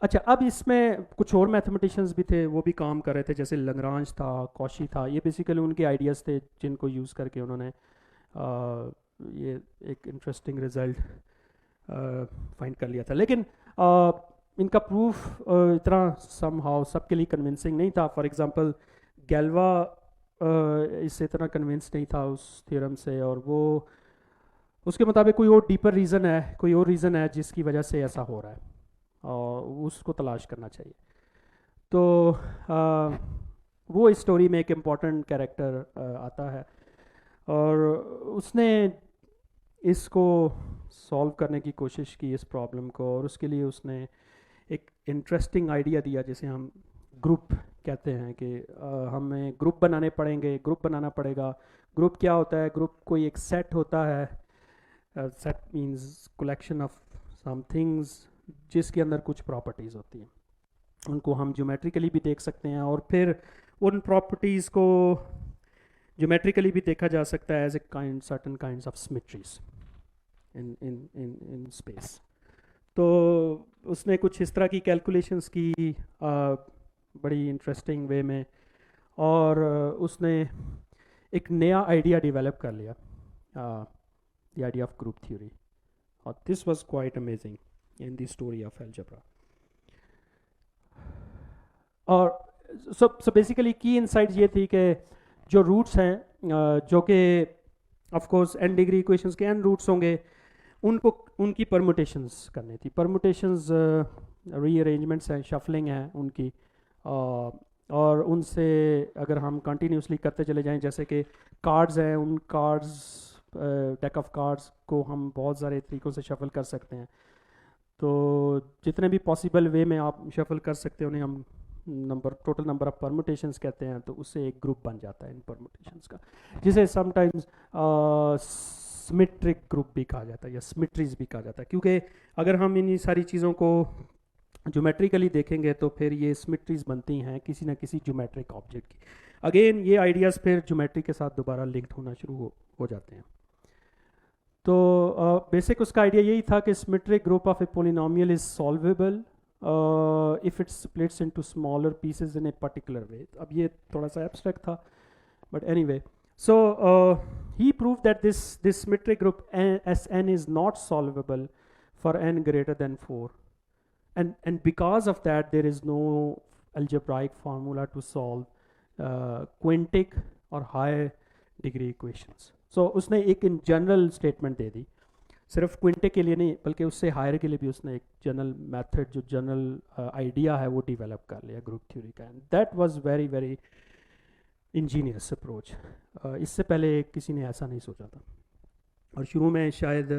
S1: अच्छा, अब इसमें कुछ और मैथमेटिशियंस भी थे, वो भी काम कर रहे थे, जैसे लग्रांज था, कॉशी था। ये बेसिकली उनके आइडियाज़ थे जिनको यूज़ करके उन्होंने ये एक इंटरेस्टिंग रिजल्ट फाइंड कर लिया था। लेकिन इनका प्रूफ इतना समहाउ सबके लिए कन्विंसिंग नहीं था। फॉर एग्जांपल गैल्वा इससे इतना कन्विंस नहीं था उस थ्योरम से, और वो उसके मुताबिक कोई और डीपर रीज़न है, कोई और रीज़न है जिसकी वजह से ऐसा हो रहा है, और उसको तलाश करना चाहिए। तो वो इस स्टोरी में एक इम्पॉर्टेंट कैरेक्टर आता है, और उसने इसको सॉल्व करने की कोशिश की, इस प्रॉब्लम को, और उसके लिए उसने एक इंटरेस्टिंग आइडिया दिया जिसे हम ग्रुप कहते हैं, कि हमें ग्रुप बनाने पड़ेंगे, ग्रुप बनाना पड़ेगा। ग्रुप क्या होता है? ग्रुप कोई एक सेट होता है, set means collection of some things जिसके अंदर कुछ प्रॉपर्टीज़ होती हैं। उनको हम ज्योमेट्रिकली भी देख सकते हैं, और फिर उन प्रॉपर्टीज़ को ज्योमेट्रिकली भी देखा जा सकता है as a kind certain kinds of symmetries in space. तो उसने कुछ इस तरह की कैलकुलेशंस की बड़ी इंटरेस्टिंग वे में, और उसने एक नया आइडिया डेवलप कर लिया, the idea of group theory, और this was quite amazing in the story of algebra. और सो बेसिकली की इनसाइट ये थी कि जो रूट्स हैं, जो कि of course n degree equations के एन रूट्स होंगे, उनको उनकी परमुटेशंस करनी थी। परमुटेशंस रीअरेंजमेंट्स हैं, शफलिंग है उनकी, और उनसे अगर हम कंटिन्यूसली करते चले जाएं, जैसे कि कार्ड्स हैं, उन कार्ड्स, डेक ऑफ कार्ड्स को हम बहुत सारे तरीक़ों से शफल कर सकते हैं। तो जितने भी पॉसिबल वे में आप शफल कर सकते हैं उन्हें हम टोटल नंबर ऑफ परमुटेशंस कहते हैं। तो उससे एक ग्रुप बन जाता है इन परमुटेशंस का, जिसे समटाइम्स सिमेट्रिक ग्रुप भी कहा जाता है या सिमेट्रीज भी कहा जाता है, क्योंकि अगर हम इन सारी चीज़ों को ज्योमेट्रिकली देखेंगे तो फिर ये सिमेट्रीज बनती हैं किसी ना किसी ज्योमेट्रिक ऑब्जेक्ट की। अगेन ये आइडियाज़ फिर ज्योमेट्री के साथ दोबारा लिंक्ड होना शुरू हो जाते हैं। तो बेसिक उसका आइडिया यही था कि symmetric group of a polynomial is solvable if it splits into smaller pieces in a particular way. अब ये थोड़ा सा एब्स्ट्रैक्ट था, but anyway, so he proved that this symmetric group Sn is not solvable for n greater than 4, and because of that there is no algebraic formula to solve quintic or higher degree equations. So उसने एक in general statement दे दी, सिर्फ क्विंटिक के लिए नहीं बल्कि उससे higher के लिए भी उसने एक जनरल मेथड, जो जनरल आइडिया है वो डेवलप कर लिया ग्रुप थ्योरी का। And that was very very Angénieux approach. इससे पहले किसी ने ऐसा नहीं सोचा था, और शुरू में शायद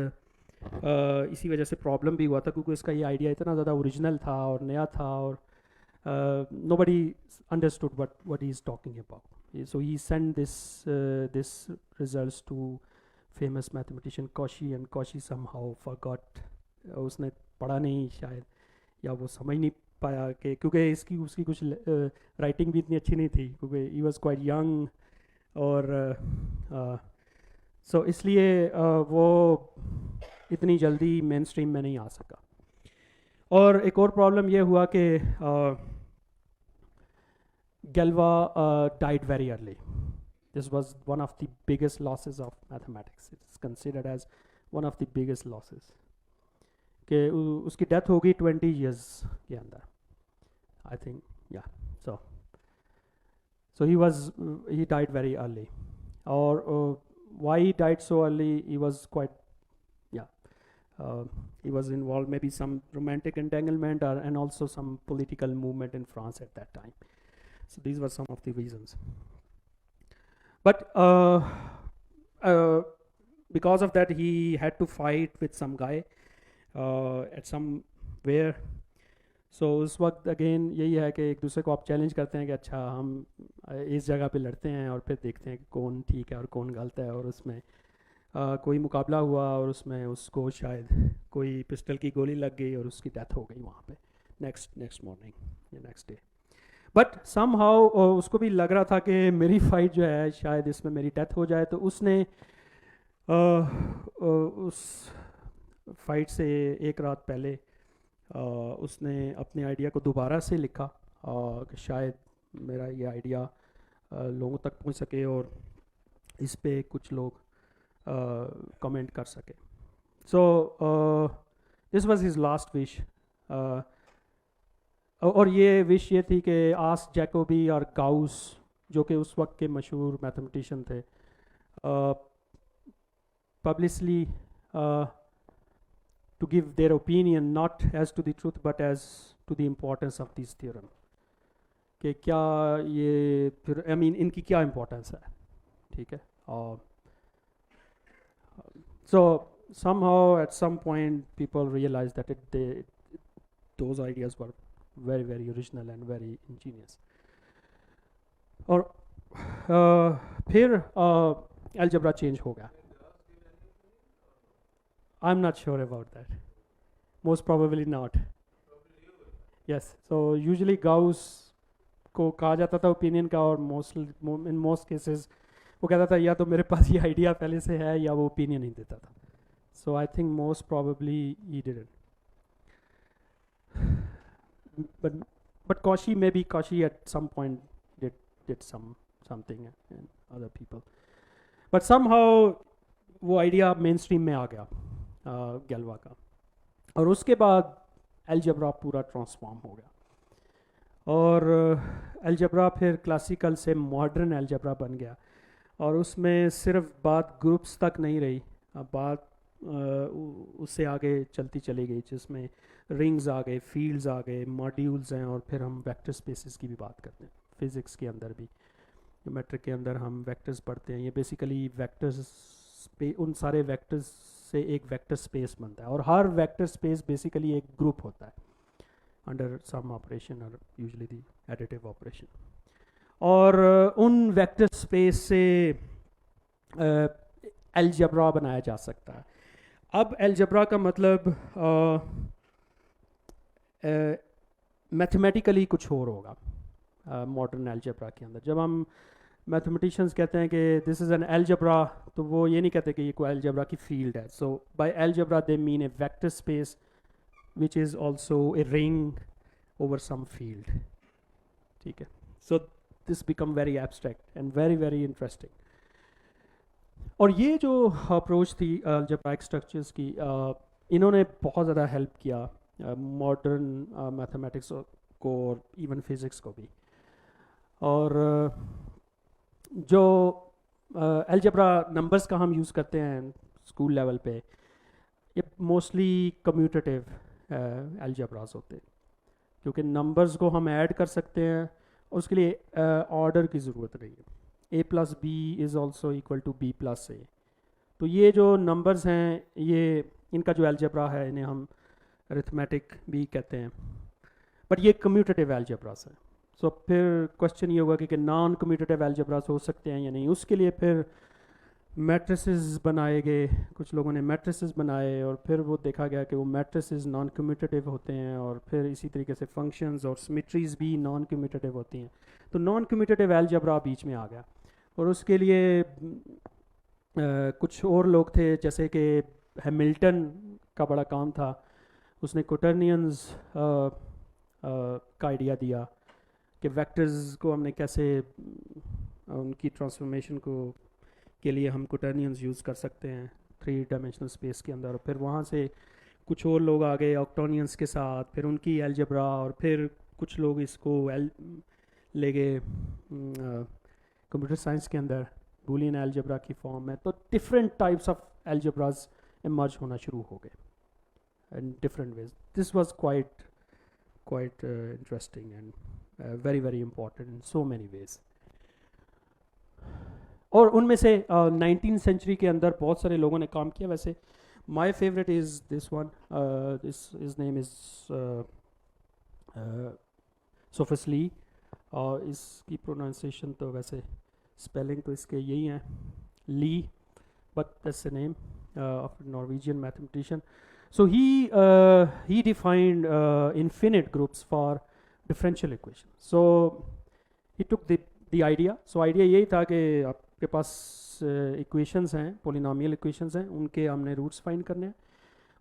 S1: इसी वजह से प्रॉब्लम भी हुआ था, क्योंकि इसका ये आइडिया इतना ज़्यादा ओरिजिनल था और नया था, और nobody understood what he is talking about. So he sent this results to famous mathematician Cauchy, and Cauchy somehow forgot, उसने पढ़ा नहीं शायद, या वो समझ नहीं पाया कि, क्योंकि उसकी कुछ राइटिंग भी इतनी अच्छी नहीं थी, क्योंकि ही वाज क्वाइट यंग, और सो इसलिए वो इतनी जल्दी मेन स्ट्रीम में नहीं आ सका। और एक और प्रॉब्लम ये हुआ कि गैल्वा died very early. This was one of the biggest losses of mathematics. It is considered as one of the biggest losses. कि उसकी डेथ हो गई 20 years के अंदर, I think, yeah. So he died very early. Or why he died so early? He was quite, yeah. He was involved maybe some romantic entanglement, and also some political movement in France at that time. So these were some of the reasons. But because of that, he had to fight with some guy at somewhere. So उस वक्त again यही है कि एक दूसरे को आप challenge करते हैं कि अच्छा हम इस जगह पे लड़ते हैं और फिर देखते हैं कि कौन ठीक है और कौन गलत है, और उसमें कोई मुकाबला हुआ और उसमें उसको शायद कोई पिस्टल की गोली लग गई और उसकी डेथ हो गई वहाँ पे नेक्स्ट मॉर्निंग या नेक्स्ट डे। बट समहाउ उसको भी लग रहा था कि मेरी फाइट जो है शायद इसमें मेरी डेथ हो जाए, तो उसने उस फाइट से एक रात पहले उसने अपने आइडिया को दोबारा से लिखा कि शायद मेरा ये आइडिया लोगों तक पहुंच सके और इस पे कुछ लोग कमेंट कर सके। सो this was his last wish, और ये विश ये थी कि आस जैकोबी और गाउस, जो कि उस वक्त के मशहूर मैथमेटिशियन थे, publicly to give their opinion not as to the truth but as to the importance of this theorem, कि क्या ये फिर I mean इनकी क्या importance है, ठीक है। So somehow at some point people realized that those ideas were very very original and very ingenious. और फिर algebra change हो गया। I'm not sure about that. Most probably not. Yes. So usually Gauss को कहा जाता था opinion का, और in most cases वो कहता था या तो मेरे पास ये आइडिया पहले से है या वो ओपिनियन ही देता था. So I think most probably he didn't. but but Kashi at some point did something and other people, but somehow वो आइडिया मेन स्ट्रीम में आ गया गैल्वा का, और उसके बाद अलजेब्रा पूरा ट्रांसफॉर्म हो गया, और अलजेब्रा फिर क्लासिकल से मॉडर्न अलजेब्रा बन गया, और उसमें सिर्फ बात ग्रुप्स तक नहीं रही, बात उससे आगे चलती चली गई, जिसमें रिंग्स आ गए, फील्ड्स आ गए, मॉड्यूल्स हैं, और फिर हम वेक्टर स्पेसेस की भी बात करते हैं। फिज़िक्स के अंदर भी, ज्योमेट्री के अंदर हम वेक्टर्स पढ़ते हैं, ये बेसिकली वेक्टर्स उन सारे वेक्टर्स से एक वेक्टर स्पेस बनता है, और हर वेक्टर स्पेस बेसिकली एक ग्रुप होता है अंडर सम ऑपरेशन, और यूजुअली दी एडिटिव ऑपरेशन, और उन वेक्टर स्पेस से अलजेब्रा बनाया जा सकता है। अब अलजेब्रा का मतलब मैथमेटिकली कुछ और होगा मॉडर्न अलजेब्रा के अंदर। जब हम मैथमेटिशियंस कहते हैं कि दिस इज़ एन अलजेब्रा, तो वो ये नहीं कहते कि ये कोई अलजेब्रा की फील्ड है। So by algebra they mean a vector space which is also a ring over some field, ठीक है। So this become very abstract and very very interesting. और ये जो अप्रोच थी अलजेब्राइक स्ट्रक्चर्स की, इन्होंने बहुत ज़्यादा हेल्प किया मॉडर्न मैथमेटिक्स को और इवन फिज़िक्स को भी। और जो अलजेब्रा नंबर्स का हम यूज़ करते हैं स्कूल लेवल पे, ये मोस्टली कम्यूटेटिव अलजेब्रास होते हैं, क्योंकि नंबर्स को हम ऐड कर सकते हैं, उसके लिए ऑर्डर की ज़रूरत नहीं है। a+b is also equal to b+a। तो ये जो नंबर्स हैं, ये इनका जो अलजेब्रा है, इन्हें हम अरिथमेटिक भी कहते हैं, बट ये कम्यूटेटिव अलजेब्रास है। सो फिर क्वेश्चन ये होगा कि नॉन कम्यूटेटिव अलजेब्रास हो सकते हैं या नहीं। उसके लिए फिर मैट्रिसेस बनाए गए, कुछ लोगों ने मैट्रिसेस बनाए, और फिर वो देखा गया कि वो मैट्रिसेस नॉन कम्यूटेटिव होते हैं, और फिर इसी तरीके से फंक्शंस और सिमेट्रीज भी नॉन कम्यूटेटिव होती हैं। तो नॉन कम्यूटेटिव अलजेब्रा बीच में आ गया, और उसके लिए कुछ और लोग थे, जैसे कि हैमिल्टन का बड़ा काम था, उसने क्वोटर्नियंस का आइडिया दिया कि वेक्टर्स को हमने कैसे उनकी ट्रांसफॉर्मेशन को के लिए हम क्वोटर्नियंस यूज़ कर सकते हैं 3 डायमेंशनल स्पेस के अंदर। फिर वहाँ से कुछ और लोग आ गए ऑक्टोनियंस के साथ, फिर उनकी अलजेब्रा, और फिर कुछ लोग इसको ले गए कंप्यूटर साइंस के अंदर बूलियन अलजेब्रा की फॉर्म में। तो डिफरेंट टाइप्स ऑफ अलजेब्रास इमर्ज होना शुरू हो गए in different ways. This was quite interesting and very very important in so many ways। और उनमें से 19th सेंचुरी के अंदर बहुत सारे लोगों ने काम किया। वैसे my favourite is this one, this name is Sophus Lie, और इसकी प्रोनाउंसिएशन तो वैसे स्पेलिंग तो इसके यही हैं, Lie, but that's the name of Norwegian mathematician. So he defined infinite groups for differential equation. So he took the idea. So idea यही था कि आपके पास equations हैं, polynomial equations हैं, उनके हमने roots find करने हैं।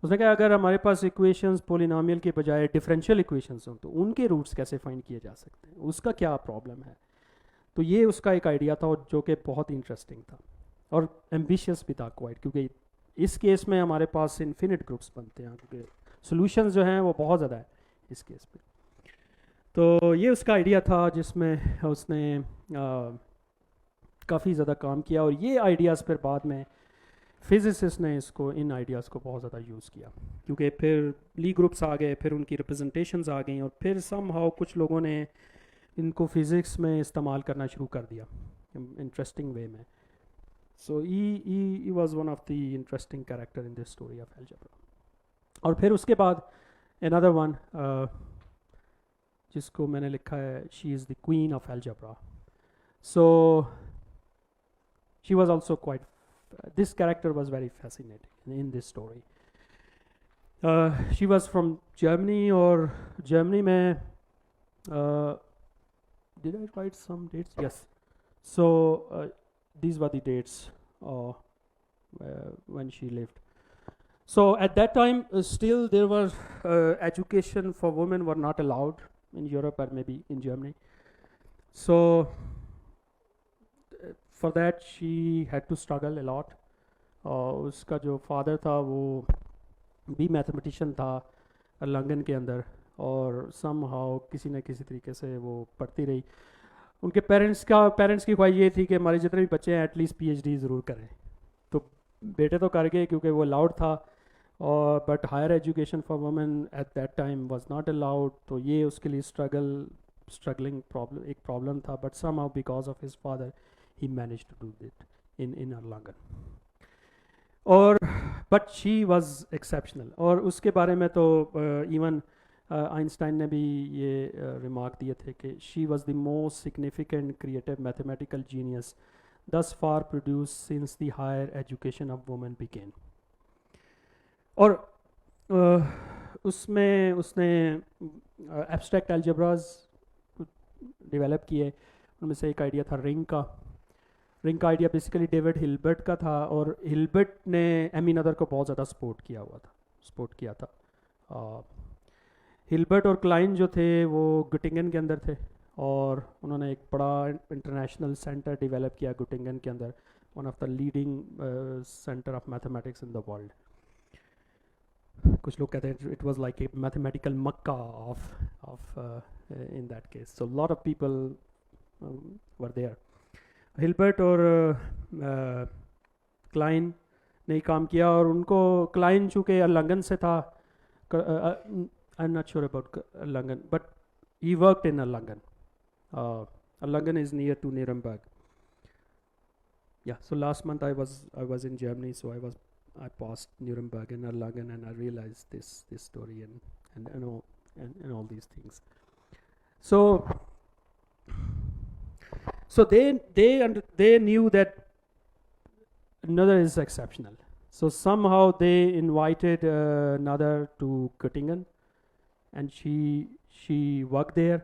S1: उसने कहा अगर हमारे पास equations polynomial के बजाय differential equations हों, तो उनके roots कैसे find किए जा सकते हैं, उसका क्या problem है। तो ये उसका एक idea था, जो कि बहुत interesting था और ambitious भी था quite, क्योंकि इस केस में हमारे पास इन्फिनिट ग्रुप्स बनते हैं, क्योंकि सॉल्यूशंस जो हैं वो बहुत ज़्यादा है इस केस पे। तो ये उसका आइडिया था, जिसमें उसने काफ़ी ज़्यादा काम किया, और ये आइडियाज़ फिर बाद में फिजिसिस्ट ने इसको, इन आइडियाज़ को बहुत ज़्यादा यूज़ किया, क्योंकि फिर ली ग्रुप्स आ गए, फिर उनकी रिप्रेजेंटेशंस आ गई, और फिर समहाउ कुछ लोगों ने इनको फिज़िक्स में इस्तेमाल करना शुरू कर दिया इंटरेस्टिंग वे में। So he was one of the interesting character in this story of algebra. और फिर उसके बाद another one जिसको मैंने लिखा है, she is the queen of algebra. So she was also quite, this character was very fascinating in this story. She was from Germany, और Germany में did I write some dates? Yes. So these were the dates when she lived. So at that time, still there was education for women were not allowed in Europe or maybe in Germany. So for that she had to struggle a lot. उसका जो father था वो भी mathematician था London के अंदर, और some how किसी न किसी तरीके से वो पढ़ती रही. उनके पेरेंट्स की ख्वाहिश ये थी कि हमारे जितने भी बच्चे हैं एटलीस्ट पीएचडी ज़रूर करें. तो बेटे तो कर गए क्योंकि वो अलाउड था, और but higher education for women at that time was not allowed. तो ये उसके लिए स्ट्रगलिंग प्रॉब्लम एक प्रॉब्लम था, but somehow because of his father he manage to do it in London. और बट शी वाज एक्सेप्शनल. और उसके बारे में तो इवन आइंस्टाइन ने भी ये रिमार्क दिए थे कि she was the most significant creative mathematical genius thus far produced since the higher education of women began. और उसमें उसने एब्स्ट्रैक्ट अलजेब्राज डेवलप किए. उनमें से एक आइडिया था रिंग का. रिंग का आइडिया बेसिकली डेविड हिल्बर्ट का था, और हिल्बर्ट ने एमी नदर को बहुत ज़्यादा सपोर्ट किया था. हिल्बर्ट और क्लाइन जो थे वो गुटिंगन के अंदर थे, और उन्होंने एक बड़ा इंटरनेशनल सेंटर डेवलप किया गुटिंगन के अंदर, one of the leading centre of mathematics in the world. कुछ लोग कहते हैं it was like a mathematical Mecca of in that case. So lot of people were there. Hilbert और Klein ने काम किया, और उनको क्लाइन चूँकि लंदन से था, आई am not sure about London, but he worked in London. London is near to Nuremberg. Yeah, so last month I was in Germany, so I passed Nuremberg and London, and I realized this story and all these things. So they knew that Noether is exceptional. So somehow they invited Noether to Göttingen, and she worked there.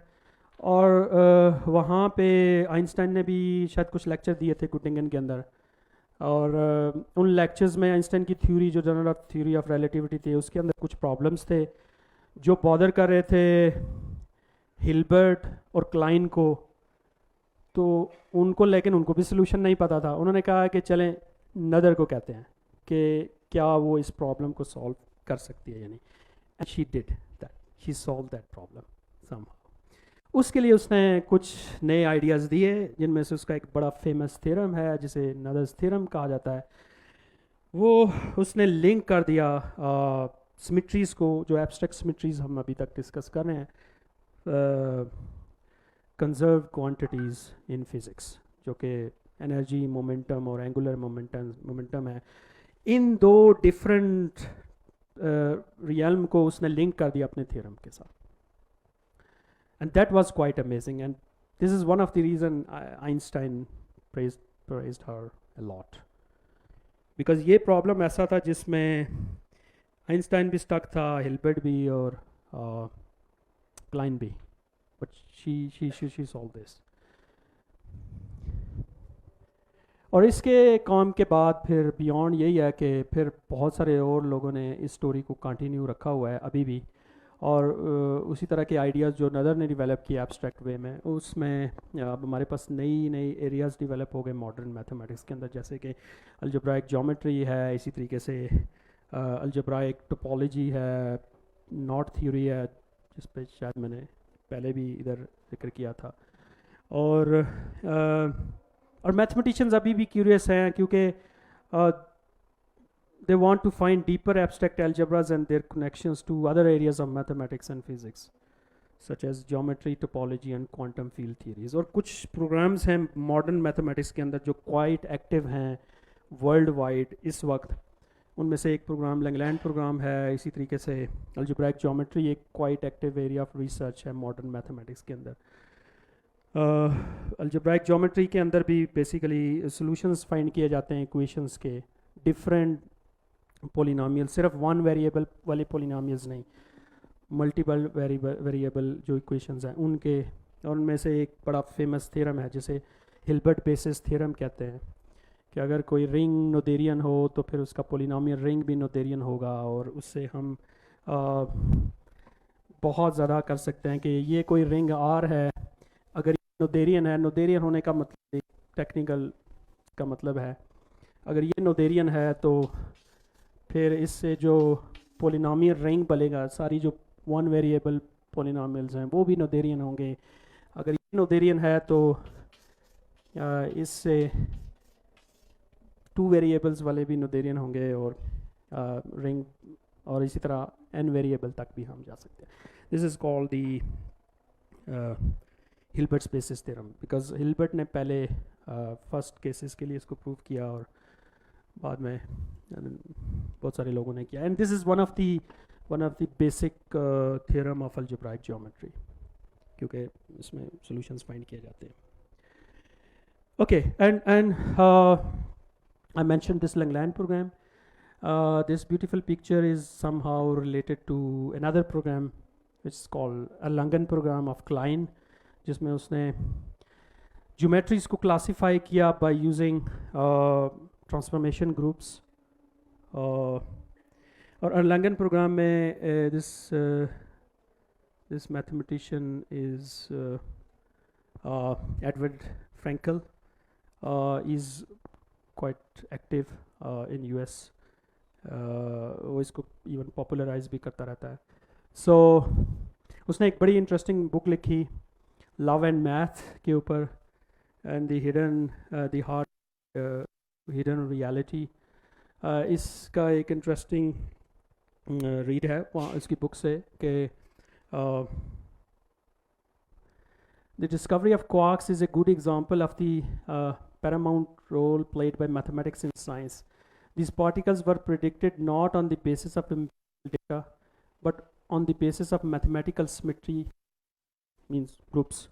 S1: और वहाँ पे Einstein ने भी शायद कुछ lecture दिए थे गुटिंगन के अंदर, और उन लेक्चर्स में आइंस्टाइन की थ्योरी जो जनरल थ्योरी ऑफ रिलेटिविटी थी उसके अंदर कुछ प्रॉब्लम्स थे जो बॉदर कर रहे थे हिल्बर्ट और क्लाइन को. तो उनको लेकिन उनको भी सोल्यूशन नहीं पता था. उन्होंने कहा कि चलें नदर को कहते हैं कि क्या वो इस प्रॉब्लम को सॉल्व कर सकती है, यानी and she did that, she solve that problem somehow. उसके लिए उसने कुछ नए आइडियाज़ दिए, जिनमें से उसका एक बड़ा फेमस थ्योरम है जिसे नदर्स थ्योरम कहा जाता है. वो उसने लिंक कर दिया सिमेट्रीज़ को, जो एब्स्ट्रैक्ट सिमेट्रीज़ हम अभी तक डिस्कस कर रहे हैं, कंजर्व क्वांटिटीज़ इन फिज़िक्स, जो कि एनर्जी, मोमेंटम और एंगुलर मोमेंटम है. इन दो डिफरेंट रियल्म को उसने लिंक कर दिया अपने थ्योरम के साथ. And that was quite amazing, and this is one of the reason Einstein praised her a lot, because ये problem ऐसा था जिसमें आइंस्टाइन भी स्टक था, हिल्बर्ट भी और क्लाइन भी, but she solved this. और इसके काम के बाद फिर बियॉन्ड यही है कि फिर बहुत सारे और लोगों ने इस स्टोरी को कंटिन्यू रखा हुआ है अभी भी, और उसी तरह के आइडियाज़ जो नदर ने डेवलप किया एब्स्ट्रैक्ट वे में, उसमें अब हमारे पास नई एरियाज़ डेवलप हो गए मॉडर्न मैथमेटिक्स के अंदर, जैसे कि अलजेब्राइक ज्योमेट्री है, इसी तरीके से अलजेब्राइक टोपोलॉजी है, नॉट थ्योरी है जिस पे शायद मैंने पहले भी इधर जिक्र किया था. और मैथमेटिशियंस अभी भी क्यूरियस हैं क्योंकि they want to find deeper abstract algebras and their connections to other areas of mathematics and physics such as geometry, topology and quantum field theories. और कुछ programs हैं modern mathematics के अंदर जो quite active हैं world wide इस वक्त. उनमें से एक प्रोग्राम लैंगलैंड प्रोग्राम है, इसी तरीके से algebraic geometry एक quite active area of research है modern mathematics के अंदर. algebraic geometry के अंदर भी basically solutions find किए जाते हैं equations के different पोलिनोमियल, सिर्फ वन वेरिएबल वाले पोलिनोमियल्स नहीं, मल्टीपल वेरिएबल जो इक्वेशंस हैं उनके. और उनमें से एक बड़ा फेमस थ्योरम है जिसे हिल्बर्ट बेसिस थ्योरम कहते हैं. कि अगर कोई रिंग नोथेरियन हो तो फिर उसका पोलिनोमियल रिंग भी नोथेरियन होगा, और उससे हम बहुत ज़्यादा कर सकते हैं कि ये कोई रिंग आर है, अगर नोथेरियन है, नोथेरियन होने का मतलब टेक्निकल का मतलब है, अगर ये नोथेरियन है तो फिर इससे जो पोलिनोमियल रिंग बनेगा, सारी जो वन वेरिएबल पोलिनोमियल्स हैं वो भी नोथेरियन होंगे। अगर ये नोथेरियन है तो इससे टू वेरिएबल्स वाले भी नोथेरियन होंगे, और रिंग और इसी तरह एन वेरिएबल तक भी हम जा सकते हैं। This is called the Hilbert spaces theorem, because Hilbert ने पहले फर्स्ट केसेस के लिए इसको प्रूव किया और बाद में बहुत सारे लोगों ने किया। And this is one of the basic theorem of algebraic geometry, क्योंकि इसमें सॉल्यूशंस फाइंड किए जाते हैं। Okay, and I mentioned this Langland program. This beautiful picture is somehow related to another program which is called a Langan program of Klein, जिसमें उसने geometries को classify किया by using transformation groups. और Erlangen program में this mathematician is Edward Frankel, is quite active in US. वो इसको even popularise भी करता रहता है। सो उसने एक बड़ी इंटरेस्टिंग बुक लिखी लव एंड मैथ के ऊपर, and the heart hidden reality. इसका एक इंटरेस्टिंग रीड है वहाँ इसकी बुक से कि the discovery of quarks is a good example of the paramount role played by mathematics in science. These particles were predicted not on the basis of empirical data, but on the basis of mathematical symmetry, means groups.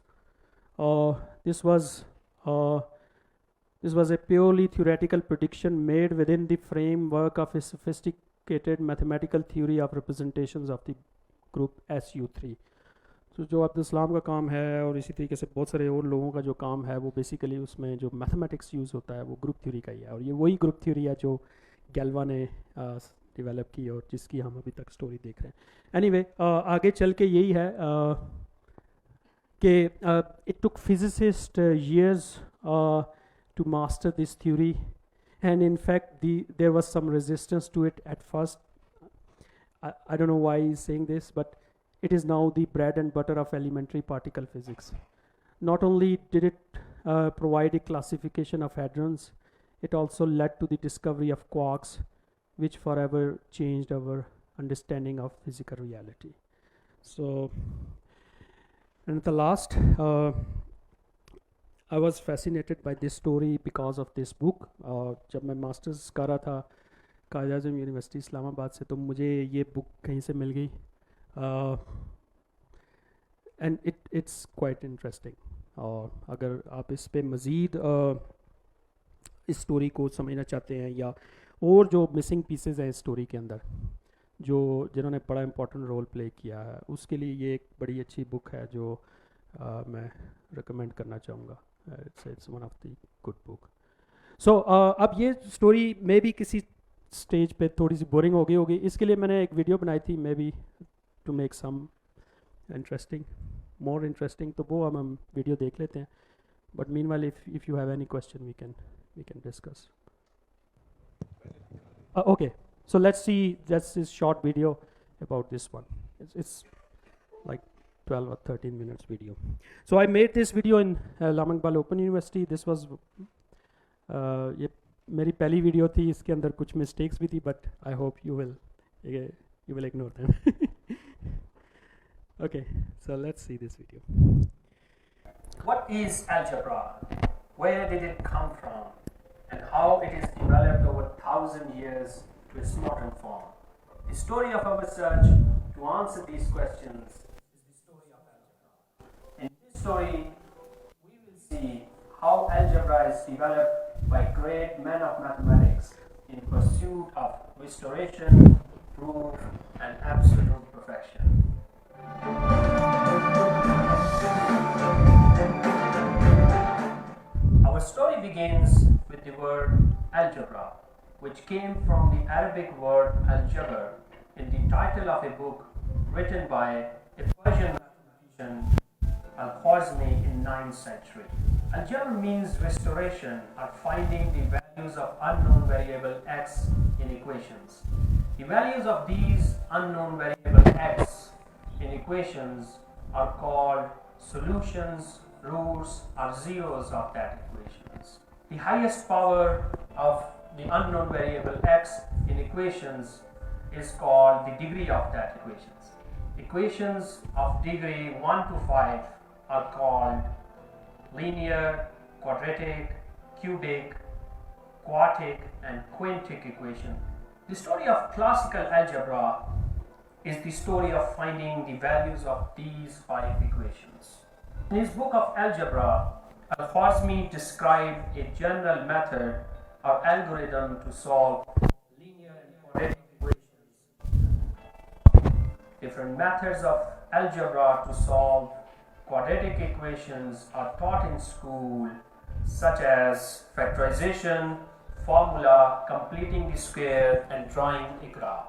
S1: This was a purely theoretical prediction made within the framework of a sophisticated mathematical theory of representations of the group SU3. तो जो अब्दुल का काम है और इसी तरीके से बहुत सारे और लोगों का जो काम है वो बेसिकली उसमें जो मैथमेटिक्स यूज़ होता है वो ग्रुप थ्योरी का ही है, और ये वही ग्रुप थ्योरी है जो गैल्वा ने डेवलप की और जिसकी हम अभी तक स्टोरी देख रहे हैं। एनीवे, आगे चल के यही है कि it took physicist years to master this theory, and in fact there was some resistance to it at first. I don't know why he's saying this, but it is now the bread and butter of elementary particle physics. Not only did it provide a classification of hadrons, it also led to the discovery of quarks, which forever changed our understanding of physical reality. So, and at the last, I was fascinated by this story because of this book. जब मैं masters कर रहा था कायद आज़म university Islamabad से, तो मुझे ये book कहीं से मिल गई, एंड इट्स क्वाइट इंटरेस्टिंग। और अगर आप इस पे मज़ीद इस स्टोरी को समझना चाहते हैं, या और जो मिसिंग पीसेस हैं इस स्टोरी के अंदर जो जिन्होंने बड़ा इंपॉर्टेंट रोल प्ले किया है, उसके लिए ये एक बड़ी अच्छी बुक है जो मैं रिकमेंड करना चाहूँगा। It's one of the good book. So अब ये स्टोरी मे भी किसी स्टेज पे थोड़ी सी बोरिंग हो गई होगी, इसके लिए मैंने एक वीडियो बनाई थी, maybe to make some interesting, more interesting. तो वो हम वीडियो देख लेते हैं, but meanwhile if you have any question we can discuss. Okay, so let's see just this short video about this one. It's like 12 or 13 minutes video. So I made this video in Lamangbal Open University. This was ये मेरी पहली video थी, इसके अंदर कुछ mistakes भी थी, but I hope you will ignore them. Okay, so let's see this video.
S2: What is algebra? Where did it come from? And how it is developed over 1,000 years to its modern form. The story of our search to answer these questions is the story of algebra. In this story, we will see how algebra is developed by great men of mathematics in pursuit of restoration, proof, and absolute perfection. Our story begins with the word algebra, which came from the Arabic word algebra in the title of a book written by a Persian mathematician AlKhwarizmi in 9th century. Algebra means restoration or finding the values of unknown variable x in equations. The values of these unknown variable x in equations are called solutions, roots, or zeros of that equations. The highest power of the unknown variable x in equations is called the degree of that equations. Equations of degree 1 to 5 are called linear, quadratic, cubic, quartic, and quintic equation. The story of classical algebra is the story of finding the values of these 5 equations. In his book of algebra, AlKhwarizmi described a general method or algorithm to solve linear and quadratic equations. Different methods of algebra to solve quadratic equations are taught in school, such as factorization, formula, completing the square, and drawing a graph.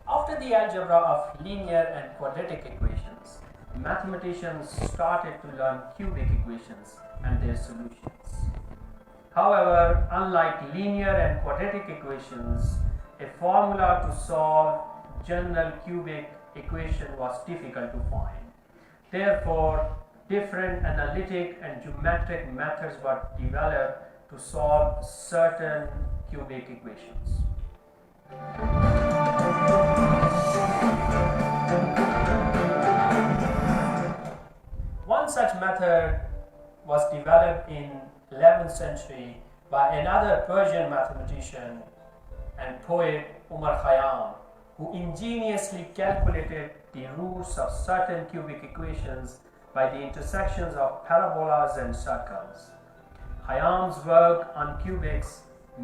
S2: After the algebra of linear and quadratic equations, mathematicians started to learn cubic equations and their solutions. However, unlike linear and quadratic equations, a formula to solve general cubic equation was difficult to find. Therefore, different analytic and geometric methods were developed to solve certain cubic equations. One such method was developed in 11th century by another Persian mathematician and poet Umar Khayyam, who ingeniously calculated the roots of certain cubic equations by the intersections of parabolas and circles. Khayyam's work on cubics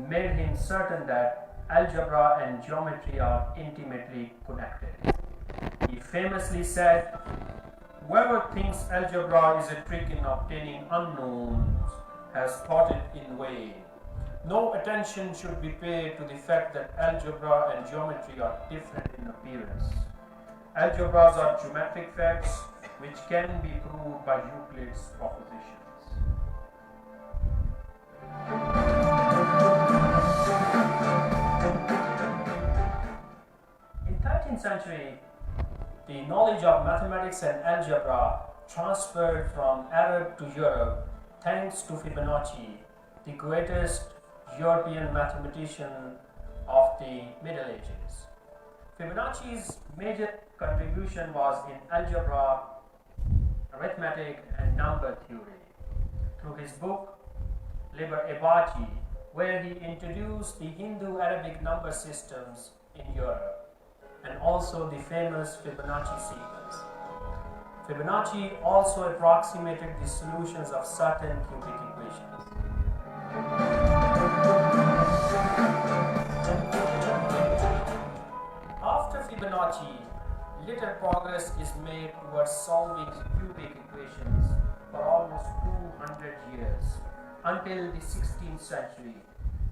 S2: made him certain that algebra and geometry are intimately connected. He famously said, "Whoever thinks algebra is a trick in obtaining unknowns has thought it in vain. No attention should be paid to the fact that algebra and geometry are different in appearance. Algebras are geometric facts which can be proved by Euclid's propositions." In 13th century, the knowledge of mathematics and algebra transferred from Arab to Europe thanks to Fibonacci, the greatest European mathematician of the Middle Ages. Fibonacci's major contribution was in algebra, arithmetic, and number theory. Through his book Liber Abaci, where he introduced the Hindu-Arabic number systems in Europe, and also the famous Fibonacci sequence. Fibonacci also approximated the solutions of certain cubic equations. After Fibonacci, little progress is made towards solving cubic equations for almost 200 years, until the 16th century,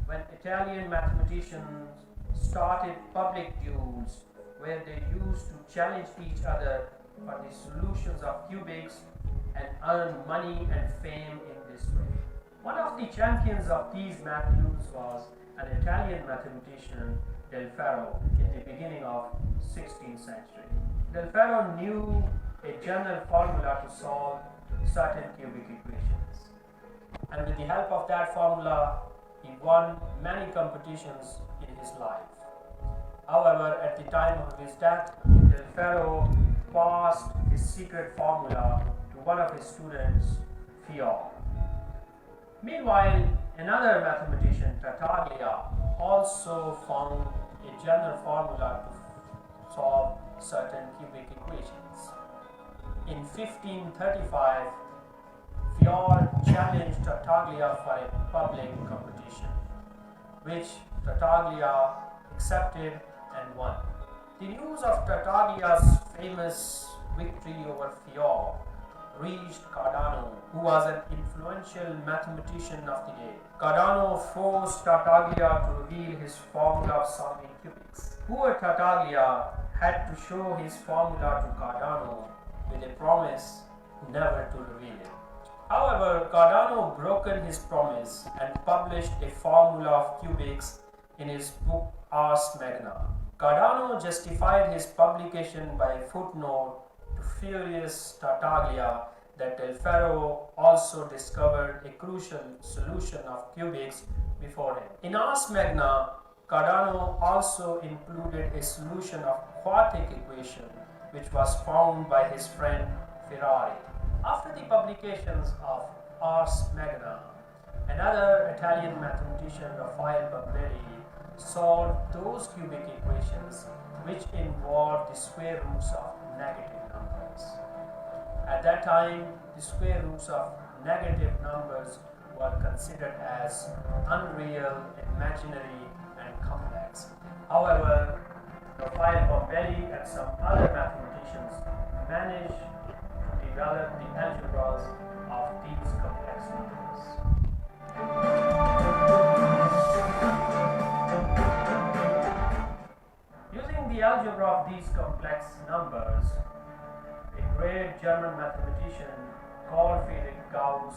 S2: when Italian mathematicians started public duels where they used to challenge each other for the solutions of cubics and earn money and fame in this way. One of the champions of these math duels was an Italian mathematician, Del Ferro, in the beginning of 16th century. Del Ferro knew a general formula to solve certain cubic equations, and with the help of that formula, he won many competitions in his life. However, at the time of his death, Del Ferro passed his secret formula to one of his students, Fior. Meanwhile, another mathematician, Tartaglia, also found a general formula to solve certain cubic equations. In 1535, Fior challenged Tartaglia for a public competition, which Tartaglia accepted and won. The news of Tartaglia's famous victory over Fior reached Cardano, who was an influential mathematician of the day. Cardano forced Tartaglia to reveal his formula of solving cubics. Poor Tartaglia had to show his formula to Cardano with a promise never to reveal it. However, Cardano broken his promise and published a formula of cubics in his book Ars Magna. Cardano justified his publication by a footnote to furious Tartaglia that Del Ferro also discovered a crucial solution of cubics before him. In Ars Magna, Cardano also included a solution of quartic equation which was found by his friend Ferrari. After the publications of Ars Magna, another Italian mathematician, Raffaele Babelli, solved those cubic equations which involved the square roots of negative numbers. At that time, the square roots of negative numbers were considered as unreal, imaginary, and complex. However, Raffaele Babelli and some other mathematicians managed to develop the algebras of these complex numbers. Using the algebra of these complex numbers, a great German mathematician called Felix Gauss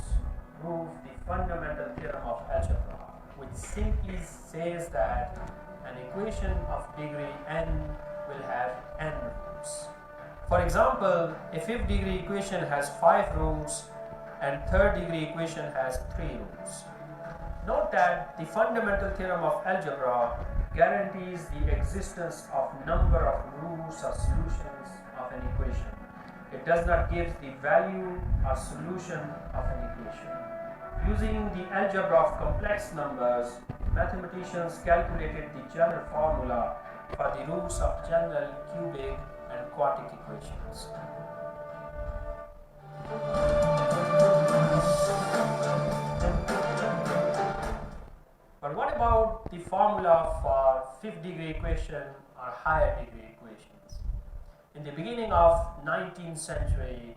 S2: proved the fundamental theorem of algebra, which simply says that an equation of degree n will have n roots. For example, a fifth degree equation has 5 roots and third degree equation has 3 roots. Note that the fundamental theorem of algebra guarantees the existence of number of roots or solutions of an equation. It does not give the value or solution of an equation. Using the algebra of complex numbers, mathematicians calculated the general formula for the roots of general cubic and quartic equations. But what about the formula for fifth degree equation or higher degree equations? In the beginning of 19th century,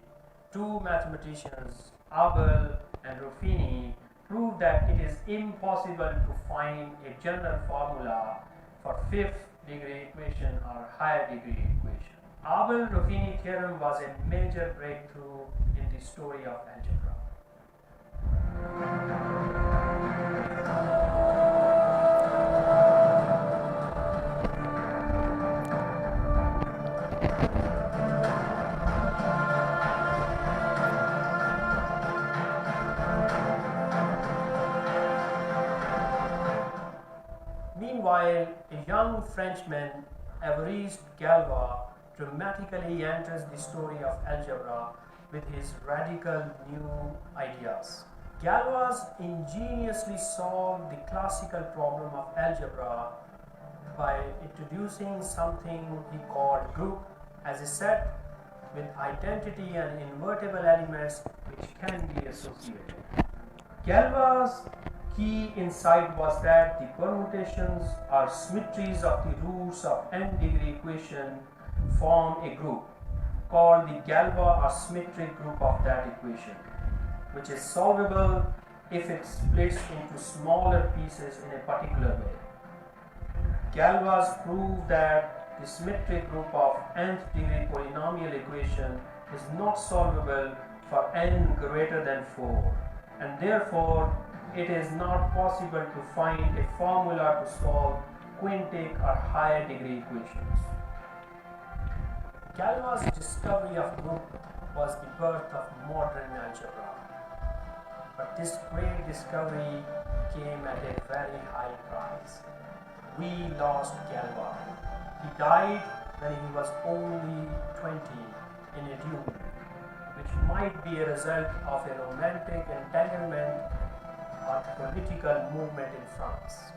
S2: two mathematicians, Abel and Ruffini, proved that it is impossible to find a general formula for fifth degree equation or higher degree equation. Abel-Ruffini theorem was a major breakthrough in the story of algebra. Meanwhile, a young Frenchman, Évariste Galois, dramatically enters the story of algebra with his radical new ideas. Galois ingeniously solved the classical problem of algebra by introducing something he called group as a set with identity and invertible elements which can be associated. Galois' key insight was that the permutations or symmetries of the roots of n degree equation form a group called the Galois or symmetric group of that equation, which is solvable if it splits into smaller pieces in a particular way. Galois proved that the symmetric group of nth degree polynomial equation is not solvable for n greater than 4, and therefore it is not possible to find a formula to solve quintic or higher degree equations. Galois' discovery of group was the birth of modern algebra. But this great discovery came at a very high price. We lost Galois. He died when he was only 20 in a duel, which might be a result of a romantic entanglement or political movement in France.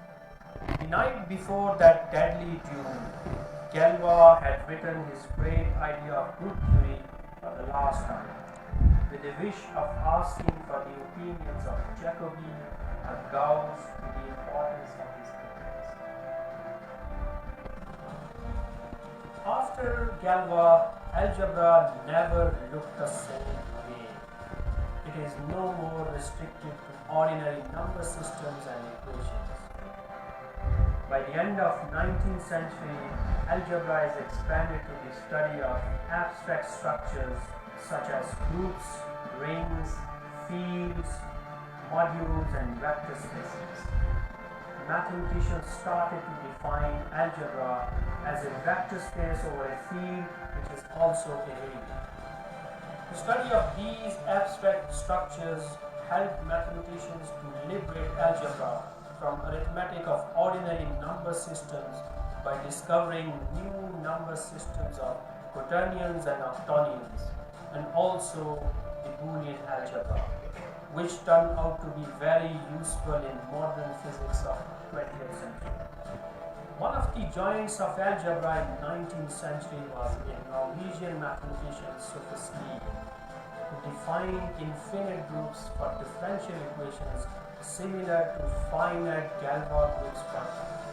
S2: The night before that deadly duel, Galois had written his great idea of group theory for the last time, with a wish of asking for the opinions of Jacobi or Gauss to the importance of his theories. After Galois, algebra never looked the same again. it is no more restricted to ordinary number systems and equations. By the end of 19th century, algebra is expanded to the study of abstract structures such as groups, rings, fields, modules, and vector spaces. Mathematicians started to define algebra as a vector space over a field which is also a ring. The study of these abstract structures helped mathematicians to liberate algebra from arithmetic of ordinary number systems by discovering new number systems of quaternions and octonions, and also the Boolean algebra, which turned out to be very useful in modern physics of 20th century. One of the giants of algebra in 19th century was a Norwegian mathematician, Sophus Lie, who defined infinite groups for differential equations similar to finite Galois groups for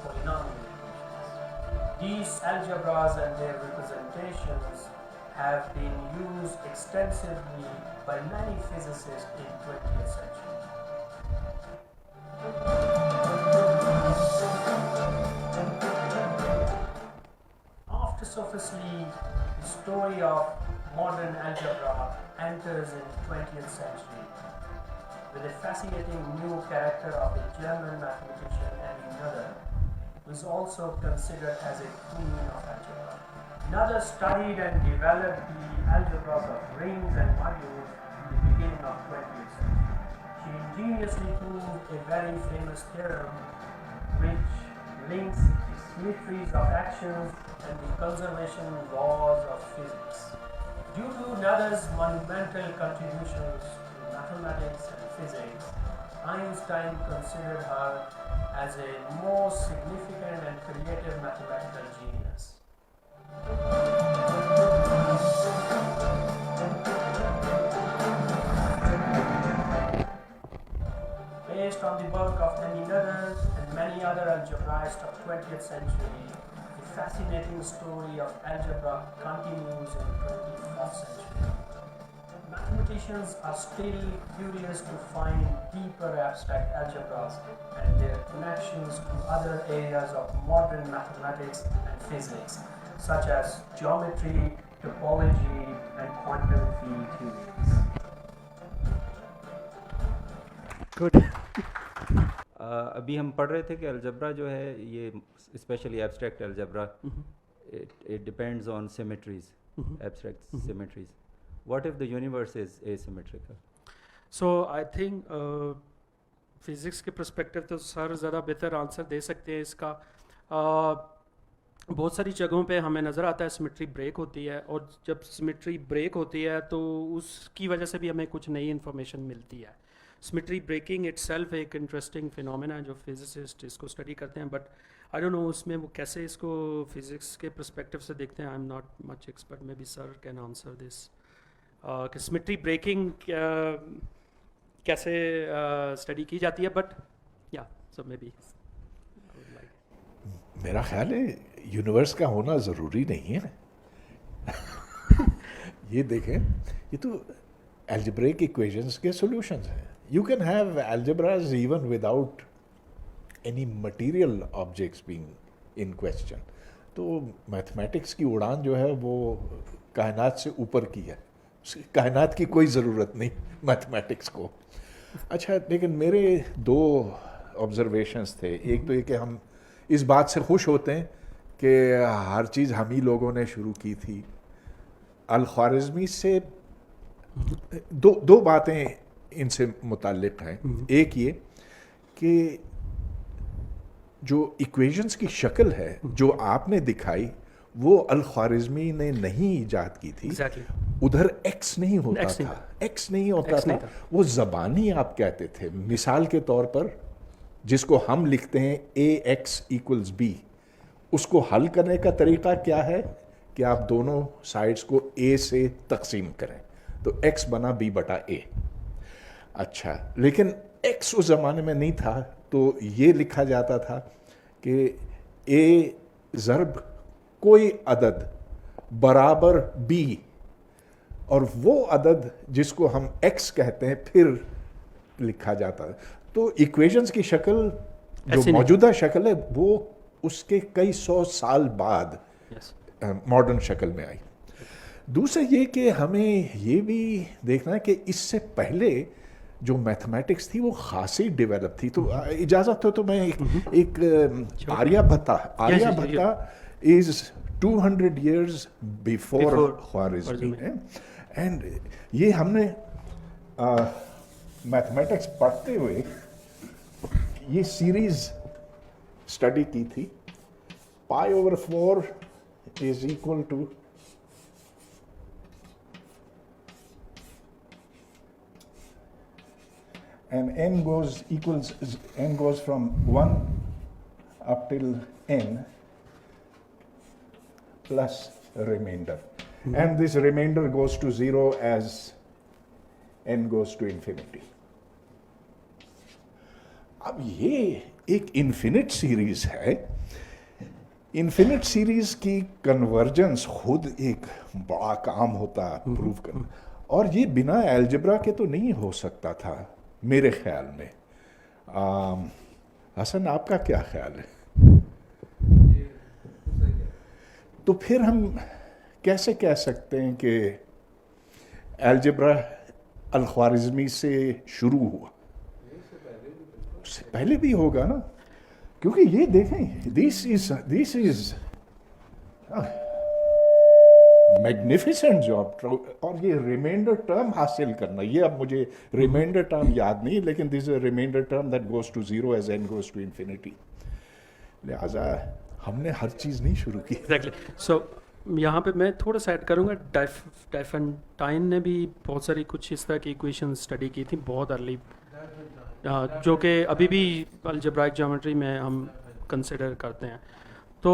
S2: polynomial equations. These algebras and their representations have been used extensively by many physicists in 20th century. After Sophus Lie, the story of modern algebra enters in 20th century with a fascinating new character of a German mathematician, Emmy, who is also considered as a queen of algebra. Noether studied and developed the algebras of rings and modules in the beginning of 20th century. She ingeniously proved a very famous theorem which links the symmetries of actions and the conservation laws of physics. Due to Noether's monumental contributions to mathematics and physics, Einstein considered her as a most significant and creative mathematical genius. Based on the work of Emmy and many other algebraists of 20th century, the fascinating story of algebra continues in 21st century. Mathematicians are still curious to find deeper abstract algebras and their connections to other areas of modern mathematics and physics, such as geometry, topology, and quantum field theories.
S1: Good.
S3: अभी हम पढ़ रहे थे कि अलजब्रा जो है ये specially abstract algebra it depends on symmetries, abstract symmetries. What if the universe is asymmetrical?
S1: So I think physics के पर्सपेक्टिव तो सर ज़्यादा बेहतर आंसर दे सकते हैं इसका. बहुत सारी जगहों पे हमें नज़र आता है सिमेट्री ब्रेक होती है, और जब सिमेट्री ब्रेक होती है तो उसकी वजह से भी हमें कुछ नई इन्फॉर्मेशन मिलती है. सिमेट्री ब्रेकिंग इटसेल्फ एक इंटरेस्टिंग फिनोमेना है जो फिजिसिस्ट इसको स्टडी करते हैं, बट आई डोंट नो उसमें वो कैसे इसको फिज़िक्स के पर्सपेक्टिव से देखते हैं. आई am not much expert, may be sir can answer this कि सिमेट्री ब्रेकिंग कैसे स्टडी की जाती है. बट या सो मे बी
S4: मेरा ख्याल है यूनिवर्स का होना ज़रूरी नहीं है. ये देखें, ये तो algebraic equations के solutions हैं. You can have algebras even without any material objects being in question. तो मैथमेटिक्स की उड़ान जो है वो कायनात से ऊपर की है. कायनात की कोई ज़रूरत नहीं मैथमेटिक्स को. अच्छा, लेकिन मेरे दो ऑब्जर्वेशंस थे. एक तो ये कि हम इस बात से खुश होते हैं कि हर चीज़ हम ही लोगों ने शुरू की थी. अल-ख्वारिज़मी से दो बातें इनसे मुताल्लिक़ हैं. एक ये कि जो इक्वेशंस की शक्ल है जो आपने दिखाई वो अल-ख्वारिज़मी ने नहीं ईजाद की थी. उधर एक्स नहीं होता था, एक्स नहीं होता था, वो ज़बानी आप कहते थे. मिसाल के तौर पर जिसको हम लिखते हैं AX=B, उसको हल करने का तरीक़ा क्या है कि आप दोनों साइड्स को A से तकसीम करें तो x बना B/A. अच्छा, लेकिन x उस ज़माने में नहीं था, तो ये लिखा जाता था कि A ज़र्ब कोई अदद बराबर B और वो अदद जिसको हम x कहते हैं फिर लिखा जाता है। तो इक्वेशंस की शक्ल जो मौजूदा शक्ल है वो उसके कई सौ साल बाद मॉडर्न शक्ल में आई। दूसरा ये कि हमें ये भी देखना है कि इससे पहले जो मैथमेटिक्स थी वो खासी डेवलप थी। तो इजाज़त हो तो मैं एक आर्यभट्टा इज 200 years बिफोर ख्वारिज़मी है। एंड ये हमने मैथमेटिक्स पढ़ते हुए ये सीरीज स्टडी की थी। π/4 is equal to and n goes from 1 up till n plus remainder, and this remainder goes to 0 as n goes to infinity. अब ये एक इन्फिनिट सीरीज है। इन्फिनिट सीरीज की कन्वर्जेंस खुद एक बड़ा काम होता है प्रूव करना, और ये बिना एल्जेब्रा के तो नहीं हो सकता था मेरे ख्याल में। हसन, आपका क्या ख्याल है? तो फिर हम कैसे कह सकते हैं कि एल्जेब्रा अल-ख्वारिज़मी से शुरू हुआ? उससे पहले भी होगा ना, क्योंकि ये देखें, दिस इज मैग्निफिसेंट जॉब। और ये रिमाइंडर टर्म हासिल करना, ये अब मुझे रिमाइंडर टर्म याद नहीं, लेकिन this is reminder term that goes to 0 as n goes to infinity. लिहाजा हमने हर चीज़ नहीं शुरू की।
S1: एग्जैक्टली। सो यहाँ पे मैं थोड़ा सा ऐड करूँगा, डाइफेंटाइन ने भी बहुत सारी कुछ इस तरह की इक्वेशन स्टडी की थी बहुत अर्ली, जो कि अभी भी अलजेब्राइक ज्योमेट्री में हम कंसिडर करते हैं। तो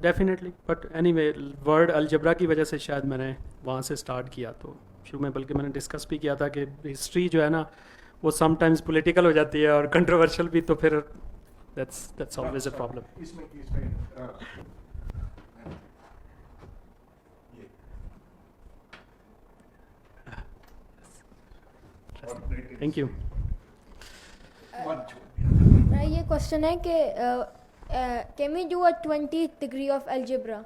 S1: definitely, but anyway word algebra की वजह से शायद मैंने वहाँ से स्टार्ट किया। तो शुरू में बल्कि मैंने डिस्कस भी किया था कि हिस्ट्री जो है ना वो समटाइम्स पॉलिटिकल हो जाती है और कंट्रोवर्शियल भी, तो फिर that's always a problem. Thank you.
S5: ये क्वेश्चन है कि can we do a 20th degree of algebra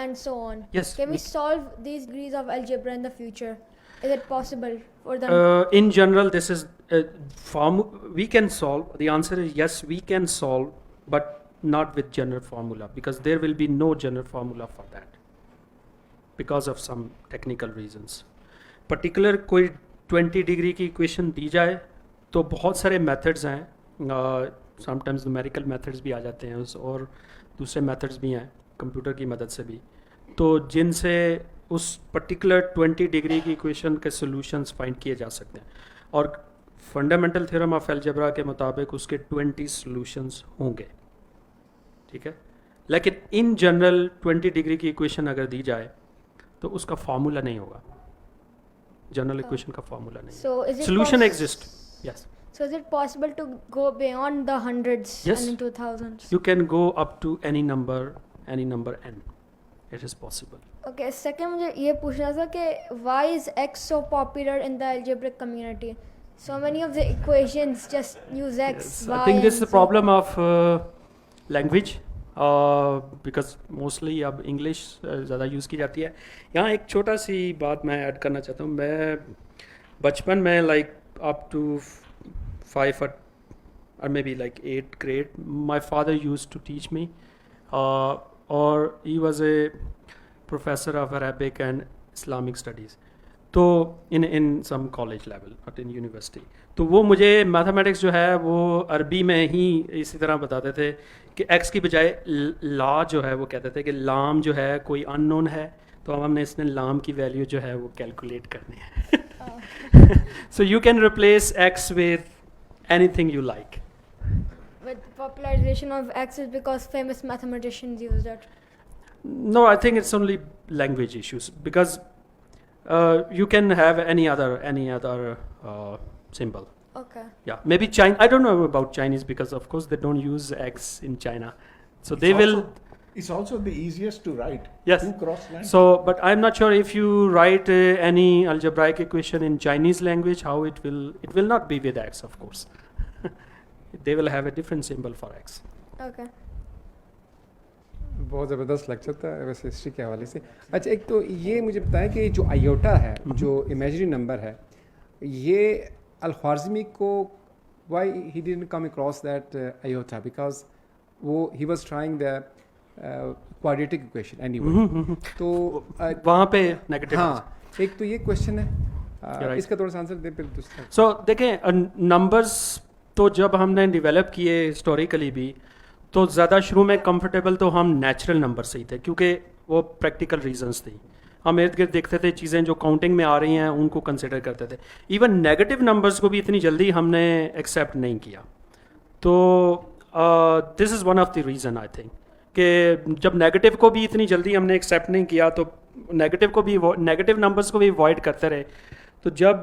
S5: and so on?
S1: Yes.
S5: Can we solve these degrees of algebra in the future? Is it possible for them?
S1: In general, this is we can solve. The answer is yes, we can solve, but not with general formula, because there will be no general formula for that because of some technical reasons. Particular कोई 20 degree की equation दी जाए तो बहुत सारे methods हैं, sometimes numerical methods भी आ जाते हैं और दूसरे मेथड्स भी हैं कंप्यूटर की मदद से भी, तो जिनसे उस पर्टिकुलर 20 डिग्री की इक्वेशन के सॉल्यूशंस फाइंड किए जा सकते हैं। और फंडामेंटल थ्योरम ऑफ अलजेब्रा के मुताबिक उसके 20 सॉल्यूशंस होंगे, ठीक है। लेकिन इन जनरल 20 डिग्री की इक्वेशन अगर दी जाए तो उसका फार्मूला नहीं होगा, जनरल इक्वेशन का फार्मूला नहीं। Solution exist, yes.
S5: So is it possible to go beyond the hundreds
S1: Yes.
S5: and into thousands?
S1: You can go up to any number n. It is possible.
S5: Okay, second मुझे ये पूछना था कि why is X so popular in the algebraic community? So many of the equations just use X,
S1: Yes,
S5: Y,
S1: I think this is
S5: and
S1: the
S5: Z.
S1: problem of language, because mostly अब English ज़्यादा use की जाती है। यहाँ एक छोटा सी बात मैं ऐड करना चाहता हूँ। मैं बचपन में like up to 5 or maybe like 8th grade, my father used to teach me, or he was a professor of Arabic and Islamic studies, तो in some college level, not in university। तो वो मुझे mathematics जो है वो अरबी में ही इसी तरह बताते थे कि x की बजाय ला जो है वो कहते थे कि लाम जो है कोई अननोन है, तो हमने इसने लाम की वैल्यू जो है वो कैलकुलेट करनी है। So you can replace x with anything you like.
S5: But popularization of X is because famous mathematicians use it.
S1: No, I think it's only language issues, because you can have any other symbol.
S5: Okay.
S1: Yeah, maybe China. I don't know about Chinese, because of course they don't use X in China, so they
S4: It's
S1: will.
S4: also- It's also the easiest to write.
S1: Yes.
S4: Two cross lines.
S1: So, but I'm not sure if you write any algebraic equation in Chinese language, how it will not be with x, of course. They will have a different symbol for x.
S5: Okay.
S6: बहुत ज़बरदस्त lecture था वैसे history के हवाले से। अच्छा, एक तो ये मुझे बताएं कि जो आयोटा है, जो इमेजिनरी नंबर है, ये अल-ख्वारिज़मी को why he didn't come across that iota, because वो he was trying the quadratic equation anyway, तो
S1: वहाँ पे नेगेटिव।
S6: हाँ, एक तो ये क्वेश्चन है,
S1: right.
S6: इसका थोड़ा सा आंसर दे फिर दूसरा।
S1: सो देखें, नंबर्स तो जब हमने डेवलप किए हिस्टोरिकली भी, तो ज़्यादा शुरू में कंफर्टेबल तो हम नेचुरल नंबर से ही थे, क्योंकि वो प्रैक्टिकल रीजंस थी। हम इर्द गिर्द देखते थे चीज़ें जो काउंटिंग में आ रही हैं उनको कंसिडर करते थे। इवन नेगेटिव नंबर्स को भी इतनी जल्दी हमने एक्सेप्ट नहीं किया। तो this is one of the reason I think कि जब नेगेटिव को भी इतनी जल्दी हमने एक्सेप्ट नहीं किया, तो नेगेटिव नंबर्स को भी अवॉइड करते रहे। तो जब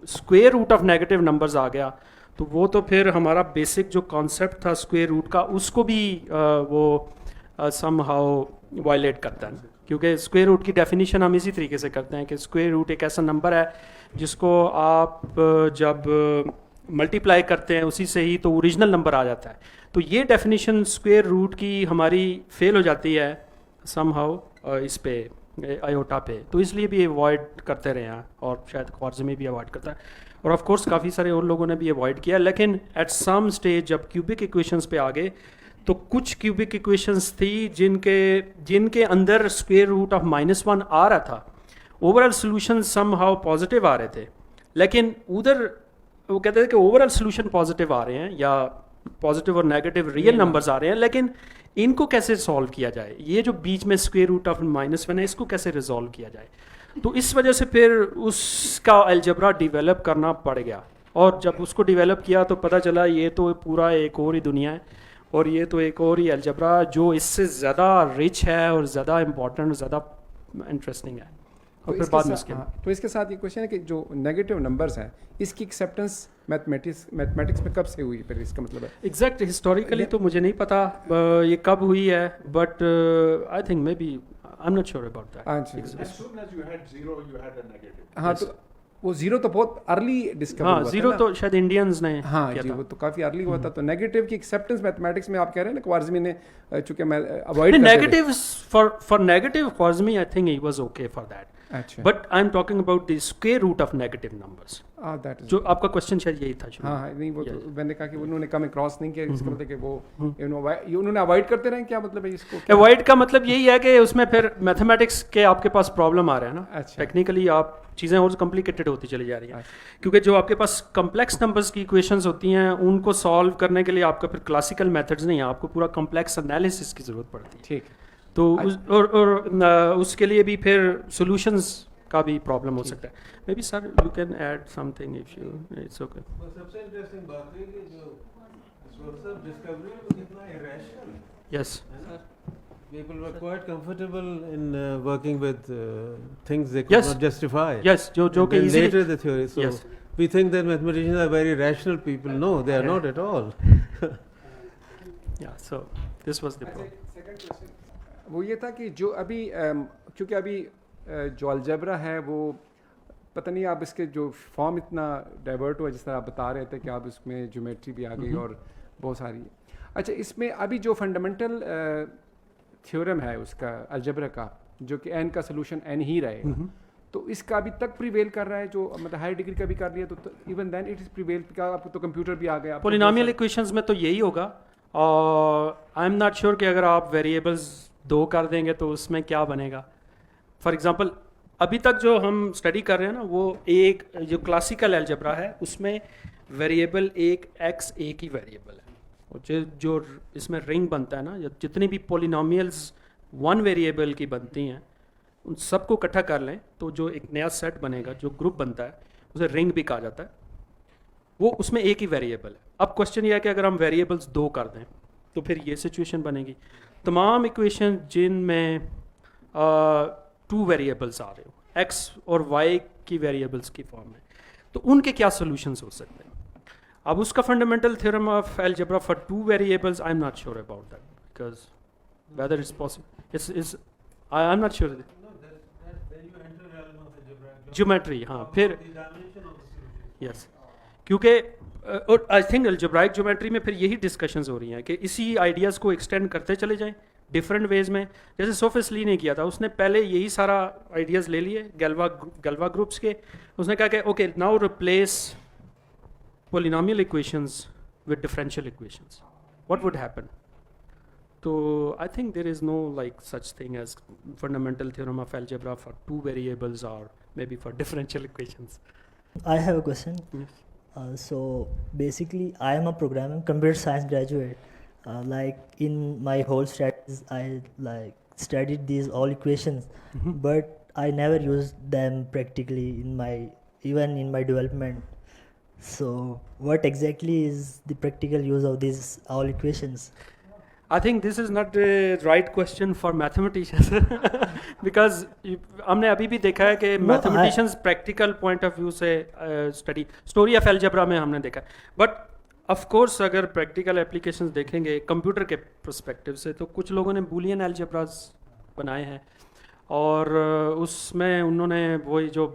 S1: square root of negative numbers आ गया, तो वो तो फिर हमारा बेसिक जो कॉन्सेप्ट था स्क्वायर रूट का, उसको भी वो समहाउ वायलेट करता है, क्योंकि स्क्वायर रूट की डेफिनेशन हम इसी तरीके से करते हैं कि स्क्वायर रूट एक ऐसा नंबर है जिसको आप जब मल्टीप्लाई करते हैं उसी से ही तो ओरिजिनल नंबर आ जाता है। तो ये डेफिनेशन स्क्वायर रूट की हमारी फेल हो जाती है समहाउ इस पे आयोटा पे, तो इसलिए भी अवॉइड करते रहे हैं, और शायद ख्वारिज़मी भी अवॉइड करता है, और ऑफ कोर्स काफ़ी सारे और लोगों ने भी अवॉइड किया। लेकिन एट सम स्टेज जब क्यूबिक इक्वेशंस पे आ गए, तो कुछ क्यूबिक इक्वेशंस थी जिनके अंदर स्क्वायर रूट ऑफ -1 आ रहा था, ओवरऑल सोल्यूशन समहाउ पॉजिटिव आ रहे थे, लेकिन उधर वो कहते थे कि ओवरऑल सोल्यूशन पॉजिटिव आ रहे हैं या पॉजिटिव और नेगेटिव रियल नंबर्स आ रहे हैं, लेकिन इनको कैसे सॉल्व किया जाए, ये जो बीच में स्क्वायर रूट ऑफ -1 है, इसको कैसे रिजॉल्व किया जाए। तो इस वजह से फिर उसका अलजेब्रा डेवलप करना पड़ गया, और जब उसको डेवलप किया तो पता चला ये तो पूरा एक और ही दुनिया है, और ये तो एक और ही अलजेब्रा जो इससे ज़्यादा रिच है और ज़्यादा इम्पोर्टेंट और ज़्यादा इंटरेस्टिंग है। और फिर बाद में इसके
S6: तो इसके साथ ये क्वेश्चन है कि जो नेगेटिव नंबर्स हैं, इसकी एक्सेप्टेंस मैथमेटिक्स में कब से हुई, फिर इसका मतलब है
S1: एग्जैक्ट हिस्टोरिकली तो मुझे नहीं पता ये कब हुई है, but I think maybe I am not sure about that.
S4: As soon as you had zero, you had a negative.
S6: हाँ, तो वो जीरो तो बहुत अर्ली डिस्कवर
S1: हाँ,
S6: हुआ था
S1: जीरो
S6: ना?
S1: तो शायद इंडियंस ने
S6: हाँ
S1: किया
S6: जी,
S1: था।
S6: वो तो काफी अर्ली हुआ था। तो नेगेटिव की एक्सेप्टेंस मैथमेटिक्स में आप कह रहे हैं ना, ख्वारिज़मी ने चूंकि मैं avoid
S1: negative for negative Khwarizmi I think he was okay for that,
S6: अच्छा,
S1: but I am talking about the square root of negative numbers,
S6: that
S1: जो आपका क्वेश्चन शायद यही था।
S6: हाँ हाँ, नहीं वो तो मैंने कहा कि उन्होंने कम क्रॉस नहीं किया, इसका मतलब कि वो
S1: हम्म।
S6: उन्होंने अवॉइड करते रहे, क्या मतलब है इसको?
S1: अवॉइड का मतलब यही है कि उसमें फिर मैथमेटिक्स के आपके पास प्रॉब्लम आ रहा है ना,
S6: अच्छा,
S1: टेक्निकली आप चीज़ें और कॉम्प्लिकेटेड होती चली जा रही हैं,
S6: अच्छा,
S1: क्योंकि जो आपके पास कम्प्लेक्स नंबर्स की इक्वेशंस होती हैं उनको सॉल्व करने के लिए आपका फिर क्लासिकल मेथड्स नहीं है, आपको पूरा कम्प्लेक्स एनालिसिस की ज़रूरत पड़ती है।
S6: ठीक है।
S1: तो उसके लिए भी फिर सॉल्यूशंस का भी प्रॉब्लम हो सकता है। May be sir you can add something if you, it's okay.
S7: सबसे इंटरेस्टिंग बात है कि जो सोर्स ऑफ डिस्कवरी वो कितना irrational,
S1: yes,
S7: people were quite comfortable in working with things they could
S1: Yes.
S7: not justify.
S1: Yes, जो
S7: And
S1: कि
S7: then
S1: easily
S7: later the theory. So
S1: Yes.
S7: we think that mathematicians are very rational people. No, they are not at all.
S1: yeah, so this was the problem.
S6: Second question वो ये था कि जो अभी क्योंकि अभी जो अलजेब्रा है वो पता नहीं आप इसके जो फॉर्म इतना डाइवर्ट हुआ, जिस तरह आप बता रहे थे कि आप इसमें ज्योमेट्री भी आ गई और बहुत सारी। अच्छा, इसमें अभी जो फंडामेंटल थ्योरम है उसका अलजेब्रा का, जो कि एन का सोल्यूशन एन ही रहेगा, तो इसका अभी तक प्रिवेल कर रहा है, जो मतलब हाई डिग्री का भी कर लिया तो even then it is prevail का, आपको तो कंप्यूटर भी आ गया।
S1: पोलिनोमियल इक्वेशंस में तो यही होगा, और आई एम नॉट श्योर कि अगर आप वेरिएबल्स 2 कर देंगे तो उसमें क्या बनेगा। फॉर एग्जांपल अभी तक जो हम स्टडी कर रहे हैं ना, वो एक जो क्लासिकल अलजेब्रा है उसमें वेरिएबल एक x एक ही वेरिएबल है, और जो इसमें रिंग बनता है ना, जितनी भी पोलिनोमियल्स 1 वेरिएबल की बनती हैं उन सबको इकट्ठा कर लें तो जो एक नया सेट बनेगा, जो ग्रुप बनता है उसे रिंग भी कहा जाता है, वो उसमें एक ही वेरिएबल है। अब क्वेश्चन ये है कि अगर हम वेरिएबल्स 2 कर दें तो फिर ये सिचुएशन बनेगी। तमाम इक्वेशन जिनमें 2 वेरिएबल्स आ रहे हो, x और y की वेरिएबल्स की फॉर्म में, तो उनके क्या सॉल्यूशंस हो सकते हैं। अब उसका fundamental theorem of algebra for 2 variables I am not sure about that, because whether it's possible, it's I'm not sure.
S7: No, that's when you enter the realm of algebraic
S1: Geometry, हाँ, फिर
S7: the dimension of the solution.
S1: Yes, क्योंकि और I think algebraic geometry में फिर यही discussions हो रही हैं कि इसी आइडियाज़ को एक्सटेंड करते चले जाएं डिफरेंट वेज में, जैसे सोफिस्ली ने किया था, उसने पहले यही सारा आइडियाज़ ले लिए गैल्वा ग्रुप्स के, उसने कहा कि okay now replace polynomial equations with differential equations, what would happen? तो I think there is no like such thing as fundamental theorem of algebra for two variables और maybe for differential equations.
S8: I have a question.
S1: Yes.
S8: So basically, I am a programming computer science graduate. Like in my whole studies, I like studied these all equations, but I never used them practically even in my development. So what exactly is the practical use of these all equations?
S1: I think this is not the right question for mathematicians because हमने अभी भी देखा है कि mathematicians practical point of view से study story of algebra में हमने देखा है, but of course अगर practical applications देखेंगे कंप्यूटर के perspective से तो कुछ लोगों ने boolean algebras बनाए हैं और उसमें उन्होंने वही जो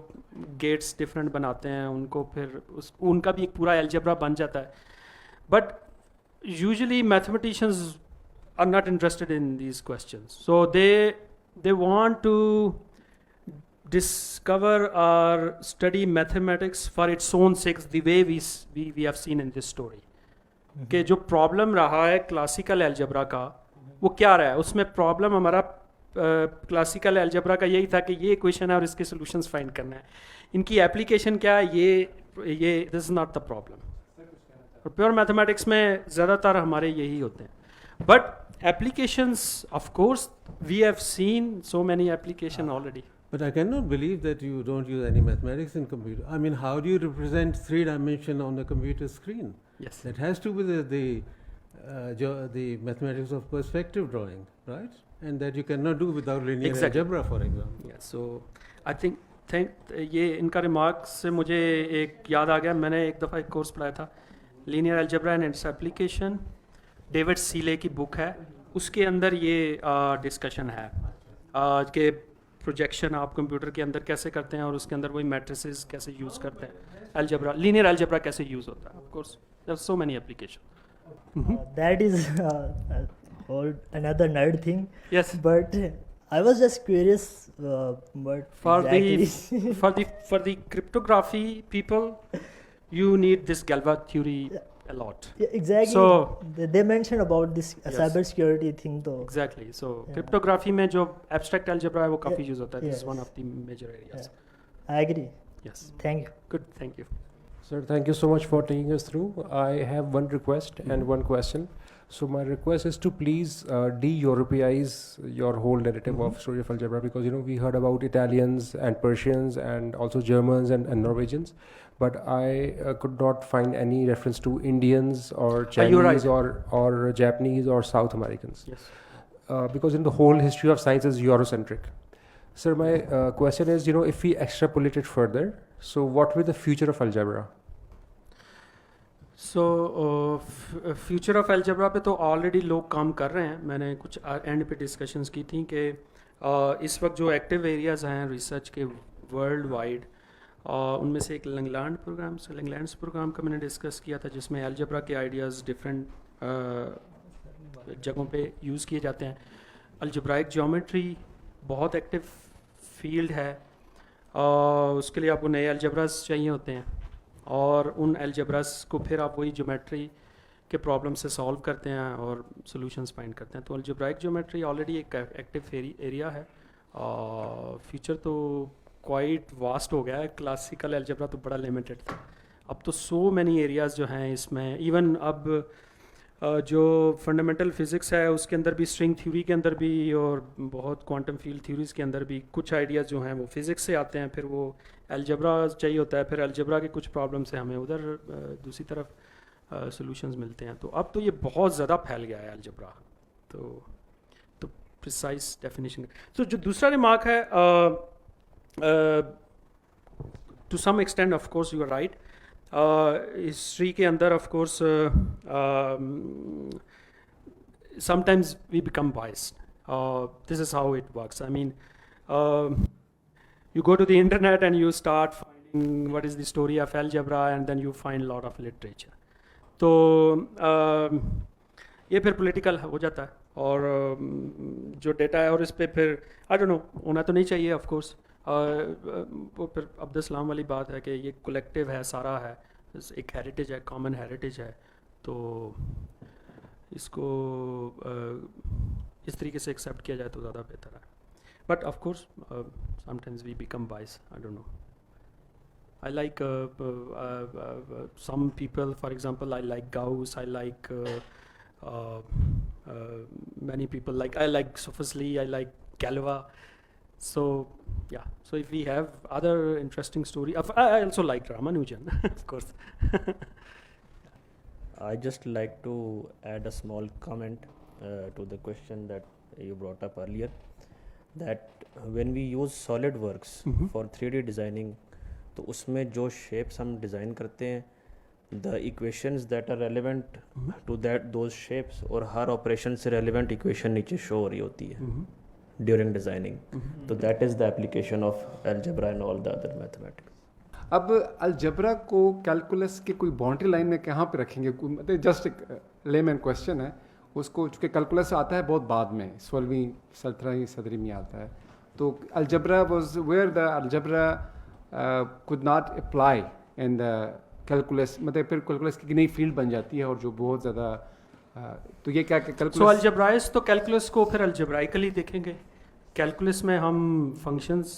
S1: गेट्स डिफरेंट बनाते हैं उनको फिर उनका भी एक पूरा algebra बन जाता है, but usually mathematicians are not interested in these questions, so they want to discover or study mathematics for its own sake, the way we have seen in this story. कि जो प्रॉब्लम रहा है classical algebra का वो क्या रहा है, उसमें प्रॉब्लम हमारा क्लासिकल अलजेब्रा का यही था कि ये इक्वेशन है और इसके सॉल्यूशंस फाइंड करना है, इनकी एप्लीकेशन क्या है, ये this is not the problem. और प्योर मैथमेटिक्स में ज़्यादातर हमारे यही होते हैं, but applications, of course, we have seen so many applications already.
S7: But I cannot believe that you don't use any mathematics in computer. I mean, how do you represent 3 dimension on the computer screen?
S1: Yes.
S7: That has to be the mathematics of perspective drawing, right? And that you cannot do without linear
S1: Exactly.
S7: algebra, for example.
S1: Yeah, so I think ये इनका remark से मुझे एक याद आ गया, मैंने एक दफ़ा एक कोर्स पढ़ाया था linear algebra and its application, David Seeley की बुक है, उसके अंदर ये डिस्कशन है कि प्रोजेक्शन आप कंप्यूटर के अंदर कैसे करते हैं और उसके अंदर वही मैट्रिसेस कैसे यूज़ करते हैं, अलजेब्रा लीनियर अलजेब्रा कैसे यूज़ होता है. Of course there are so many application.
S8: That is whole another nerd thing.
S1: Yes.
S8: But I was just curious. But
S1: For
S8: exactly.
S1: for the cryptography people, you need this Galois theory a lot.
S8: Yeah, exactly.
S1: So
S8: they mentioned about this
S1: Yes.
S8: cyber security thing though.
S1: exactly. So
S8: Yeah.
S1: cryptography में जो abstract algebra है वो काफ़ी use होता है. This is
S8: Yes.
S1: one of the major areas.
S8: I agree.
S1: Yes.
S8: Thank you.
S1: Good. Thank you.
S9: Sir, thank you so much for taking us through. I have one request and one question. So my request is to please de-Europeize your whole narrative of story of algebra, because we heard about Italians and Persians and also Germans and Norwegians, but I could not find any reference to Indians or
S1: you're right.
S9: Chinese or Japanese or South Americans.
S1: Yes.
S9: Because the whole history of science is Eurocentric. Sir, my question is, if we extrapolate it further, so what will be the future of algebra?
S1: So future of algebra पे तो already लोग काम कर रहे हैं. मैंने कुछ and पे डिस्कशंस की थी कि इस वक्त जो एक्टिव एरियाज़ हैं रिसर्च के वर्ल्ड वाइड, उनमें से एक लैंगलैंड प्रोग्राम का मैंने डिस्कस किया था जिसमें अलजेब्रा के आइडियाज़ डिफरेंट जगहों पे यूज़ किए जाते हैं. अलजेब्राइक ज्योमेट्री बहुत एक्टिव फील्ड है, उसके लिए आपको नए अलजेब्रास चाहिए होते हैं और उन अलजेब्रास को फिर आप वही ज्योमेट्री के प्रॉब्लम से सॉल्व करते हैं और सॉल्यूशंस फाइंड करते हैं. तो अलजेब्राइक ज्योमेट्री ऑलरेडी एक एक्टिव एरिया है. फ्यूचर तो क्वाइट वास्ट हो गया है, क्लासिकल अलजेब्रा तो बड़ा लिमिटेड था, अब तो सो मैनी एरियाज़ जो हैं इसमें. इवन अब जो फंडामेंटल फिज़िक्स है उसके अंदर भी, स्ट्रिंग थ्योरी के अंदर भी और बहुत क्वांटम फील्ड थ्योरीज़ के अंदर भी कुछ आइडियाज़ जो हैं वो फिज़िक्स से आते हैं, फिर वो अलजेब्रा चाहिए होता है, फिर अलजेब्रा के कुछ प्रॉब्लम से हमें उधर दूसरी तरफ सॉल्यूशंस मिलते हैं. तो अब तो ये बहुत ज़्यादा फैल गया है अलजेब्रा, तो प्रिसाइज डेफिनेशन. तो जो दूसरा रिमार्क है, to some extend of course you are right, history के अंदर of course sometimes we become biased. This is how it works. I mean, you go to the internet and you start finding what is the story of algebra, and then you find a lot of literature. तो ये फिर political हो जाता है, और जो data है और इस पे फिर I don't know, होना तो नहीं चाहिए of course. वो फिर अब्दुल वाली बात है कि ये collective है, सारा है, एक heritage है, common heritage है, तो इसको इस तरीके से एक्सेप्ट किया जाए तो ज़्यादा बेहतर है. But of course sometimes we become bias, I don't know. I like some people, for example, I like Gauss, I like many people, like I like Sophus-Lee, I like Galois. So yeah, so if we have other interesting story, I also like Ramanujan, of course.
S10: I just like to add a small comment to the question that you brought up earlier, that when we use SolidWorks for 3D designing, तो उसमें जो shapes हम design करते हैं, the equations that are relevant to that those shapes, और हर operation से relevant equation नीचे शो हो रही होती है ड्यूरिंग डिज़ाइनिंग. तो that is the application of algebra and all the other mathematics.
S6: अब अलजेब्रा को कैलकुलस के कोई बाउंड्री लाइन में कहाँ पे रखेंगे? मतलब जस्ट एक लेमैन क्वेश्चन है, उसको चूँकि कैलकुलस आता है बहुत बाद में, 16वीं 17वीं सदरी में आता है, तो algebra was where the algebra could not apply in the calculus, मतलब फिर कैलकुलस की नई फील्ड बन जाती है और जो बहुत ज़्यादा, तो ये क्या कैलकुलस.
S1: सो अलजेब्राइज तो कैलकुलस को फिर अलजेब्राइकली देखेंगे. कैलकुलस में हम फंक्शंस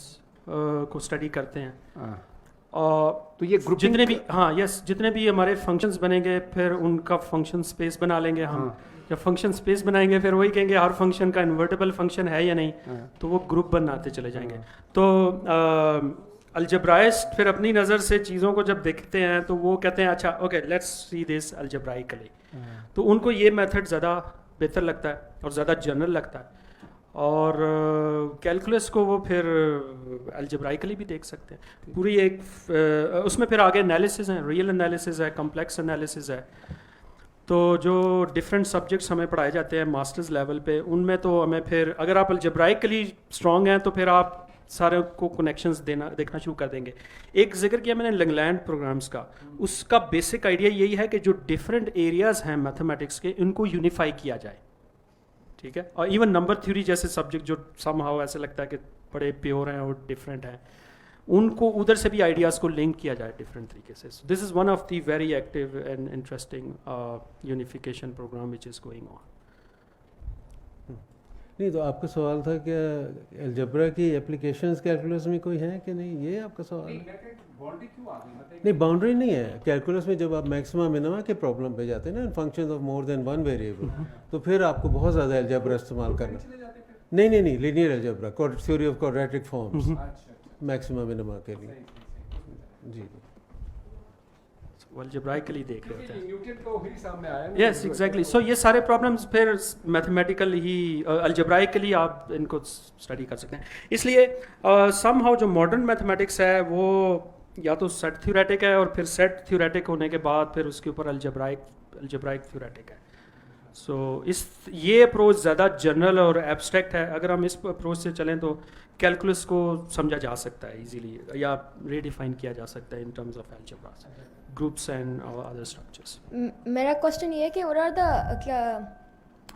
S1: को स्टडी करते हैं,
S6: तो ये ग्रुप
S1: जितने भी, हाँ यस, जितने भी हमारे फंक्शंस बनेंगे फिर उनका फंक्शन स्पेस बना लेंगे हम. जब फंक्शन स्पेस बनाएंगे फिर वही कहेंगे हर फंक्शन का इन्वर्टेबल फंक्शन है या नहीं, तो वो ग्रुप बनाते चले जाएंगे. तो अलजेब्राइस्ट फिर अपनी नज़र से चीज़ों को जब देखते हैं तो वो कहते हैं अच्छा ओके लेट्स सी दिस अलजेब्राइकली. तो उनको ये मेथड ज़्यादा बेहतर लगता है और ज़्यादा जनरल लगता है, और कैलकुलस को वो फिर अलजेब्राइकली भी देख सकते हैं. पूरी एक उसमें फिर आगे एनालिसिस है, रियल एनालिसिस है, कॉम्प्लेक्स एनालिसिस है. तो जो डिफरेंट सब्जेक्ट्स हमें पढ़ाए जाते हैं मास्टर्स लेवल पे, उनमें तो हमें फिर अगर आप अलजेब्राइकली स्ट्रॉन्ग हैं तो फिर आप सारे को कनेक्शंस देखना शुरू कर देंगे. एक जिक्र किया मैंने लैंग्लैंड प्रोग्राम्स का, उसका बेसिक आइडिया यही है कि जो डिफरेंट एरियाज हैं मैथमेटिक्स के, इनको यूनिफाई किया जाए. ठीक है, और इवन नंबर थ्योरी जैसे सब्जेक्ट जो समहाउ ऐसे लगता है कि बड़े प्योर हैं और डिफरेंट हैं, उनको उधर से भी आइडियाज़ को लिंक किया जाए डिफरेंट तरीके से. This is one of the very active and interesting unification programme which is going on.
S7: नहीं, तो आपका सवाल था कि अलजेब्रा की एप्लीकेशंस कैलकुलस में कोई है कि नहीं, ये आपका सवाल है? नहीं, बाउंड्री नहीं है कैलकुलस में. जब आप मैक्सिमा मिनिमा के प्रॉब्लम पे जाते हैं ना, functions of more than one variable, तो फिर आपको बहुत ज़्यादा अलजेब्रा इस्तेमाल करना. नहीं, linear algebra, theory of quadratic forms, maxima minima के लिए. जी,
S1: अलजेब्राइकली देख रहे होते हैं.
S6: न्यूटन तो ही सामने आया.
S1: Yes exactly. सो ये सारे प्रॉब्लम्स फिर मैथमेटिकल ही अलजेब्राइकली आप इनको स्टडी कर सकते हैं. इसलिए समहाउ जो मॉडर्न मैथमेटिक्स है वो या तो सेट थ्योरेटिक है, और फिर सेट थ्योरेटिक होने के बाद फिर उसके ऊपर अलजेब्राइक थ्योरेटिक है. सो ये अप्रोच ज़्यादा जनरल और एब्स्ट्रैक्ट है. अगर हम इस अप्रोच से चलें तो कैलकुलस को समझा जा सकता है इजीली, या रीडिफाइन किया जा सकता है in terms of algebra, groups and other structures.
S5: मेरा क्वेश्चन ये है कि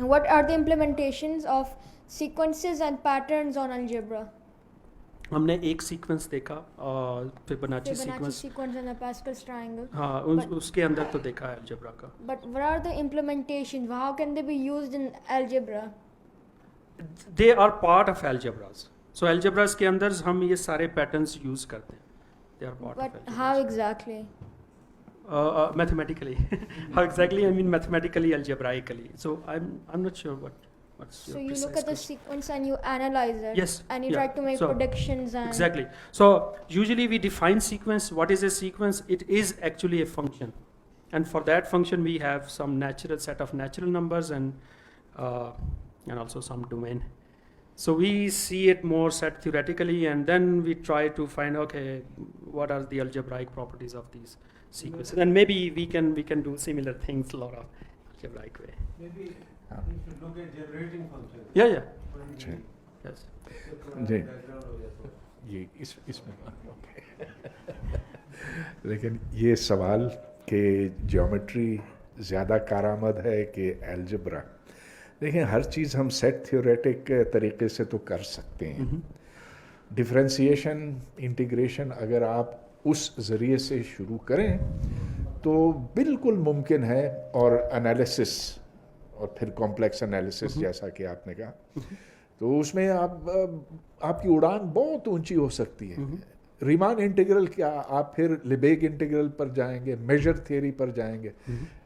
S5: what are the implementations of sequences and patterns on algebra?
S1: हमने एक सीक्वेंस देखा, Fibonacci sequence
S5: and a Pascal's triangle.
S1: हाँ, उसके अंदर तो देखा है अलजेब्रा का.
S5: But what are the implementations? How can they be used in algebra?
S1: They are part of algebras. So algebras के अंदर हम ये सारे patterns use करते हैं. They are part of algebras.
S5: But how exactly?
S1: Mathematically. How exactly? I mean mathematically, algebraically. So I'm not sure what's
S5: so
S1: your
S5: you look at the
S1: question.
S5: sequence and you analyze it.
S1: Yes.
S5: And you try to make predictions and
S1: exactly. So usually we define sequence. What is a sequence? It is actually a function, and for that function we have some natural set of natural numbers and also some domain. So we see it more set theoretically, and then we try to find what are the algebraic properties of these sequences, and maybe we can do similar things a lot of algebraic way.
S6: Maybe
S1: या
S4: अच्छा,
S1: yes
S4: जी ये इसमें okay लेकिन ये सवाल कि geometry ज़्यादा कारआमद है कि अलजेब्रा, देखिए हर चीज़ हम सेट थ्योरेटिक तरीके से तो कर सकते हैं। डिफरेंशिएशन इंटीग्रेशन अगर आप उस ज़रिए से शुरू करें तो बिल्कुल मुमकिन है, और एनालिसिस और फिर कॉम्प्लेक्स एनालिसिस जैसा कि आपने कहा, तो उसमें आपकी उड़ान बहुत ऊंची हो सकती है। रीमान इंटीग्रल क्या, आप फिर लिबेग इंटीग्रल पर जाएंगे, मेजर थियरी पर जाएंगे,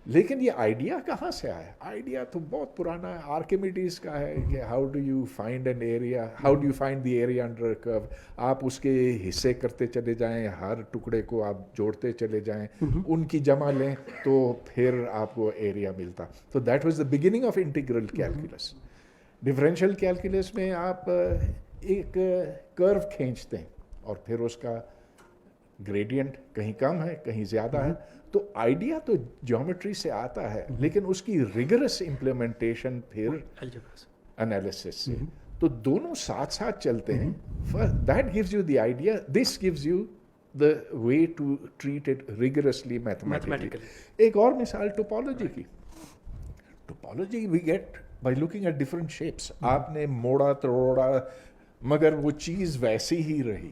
S4: लेकिन ये आइडिया कहाँ से आया? आइडिया तो बहुत पुराना है, आर्किमिडीज का है कि how do you find an area, how do you find the area under curve. आप उसके हिस्से करते चले जाएं, हर टुकड़े को आप जोड़ते चले जाएं, उनकी जमा लें तो फिर आपको एरिया मिलता। तो that was the beginning of integral calculus. Differential calculus में आप एक कर्व खींचते हैं और फिर उसका ग्रेडियंट कहीं कम है कहीं ज़्यादा है, तो आइडिया तो ज्योमेट्री से आता है, लेकिन उसकी रिगरस इम्प्लीमेंटेशन फिर एनालिसिस से। तो दोनों साथ साथ चलते हैं। That gives you the idea, this gives you the way to treat it rigorously mathematically. एक और मिसाल टोपोलॉजी की। Topology we get by looking at different shapes. आपने मोड़ा तोड़ा मगर वो चीज़ वैसी ही रही,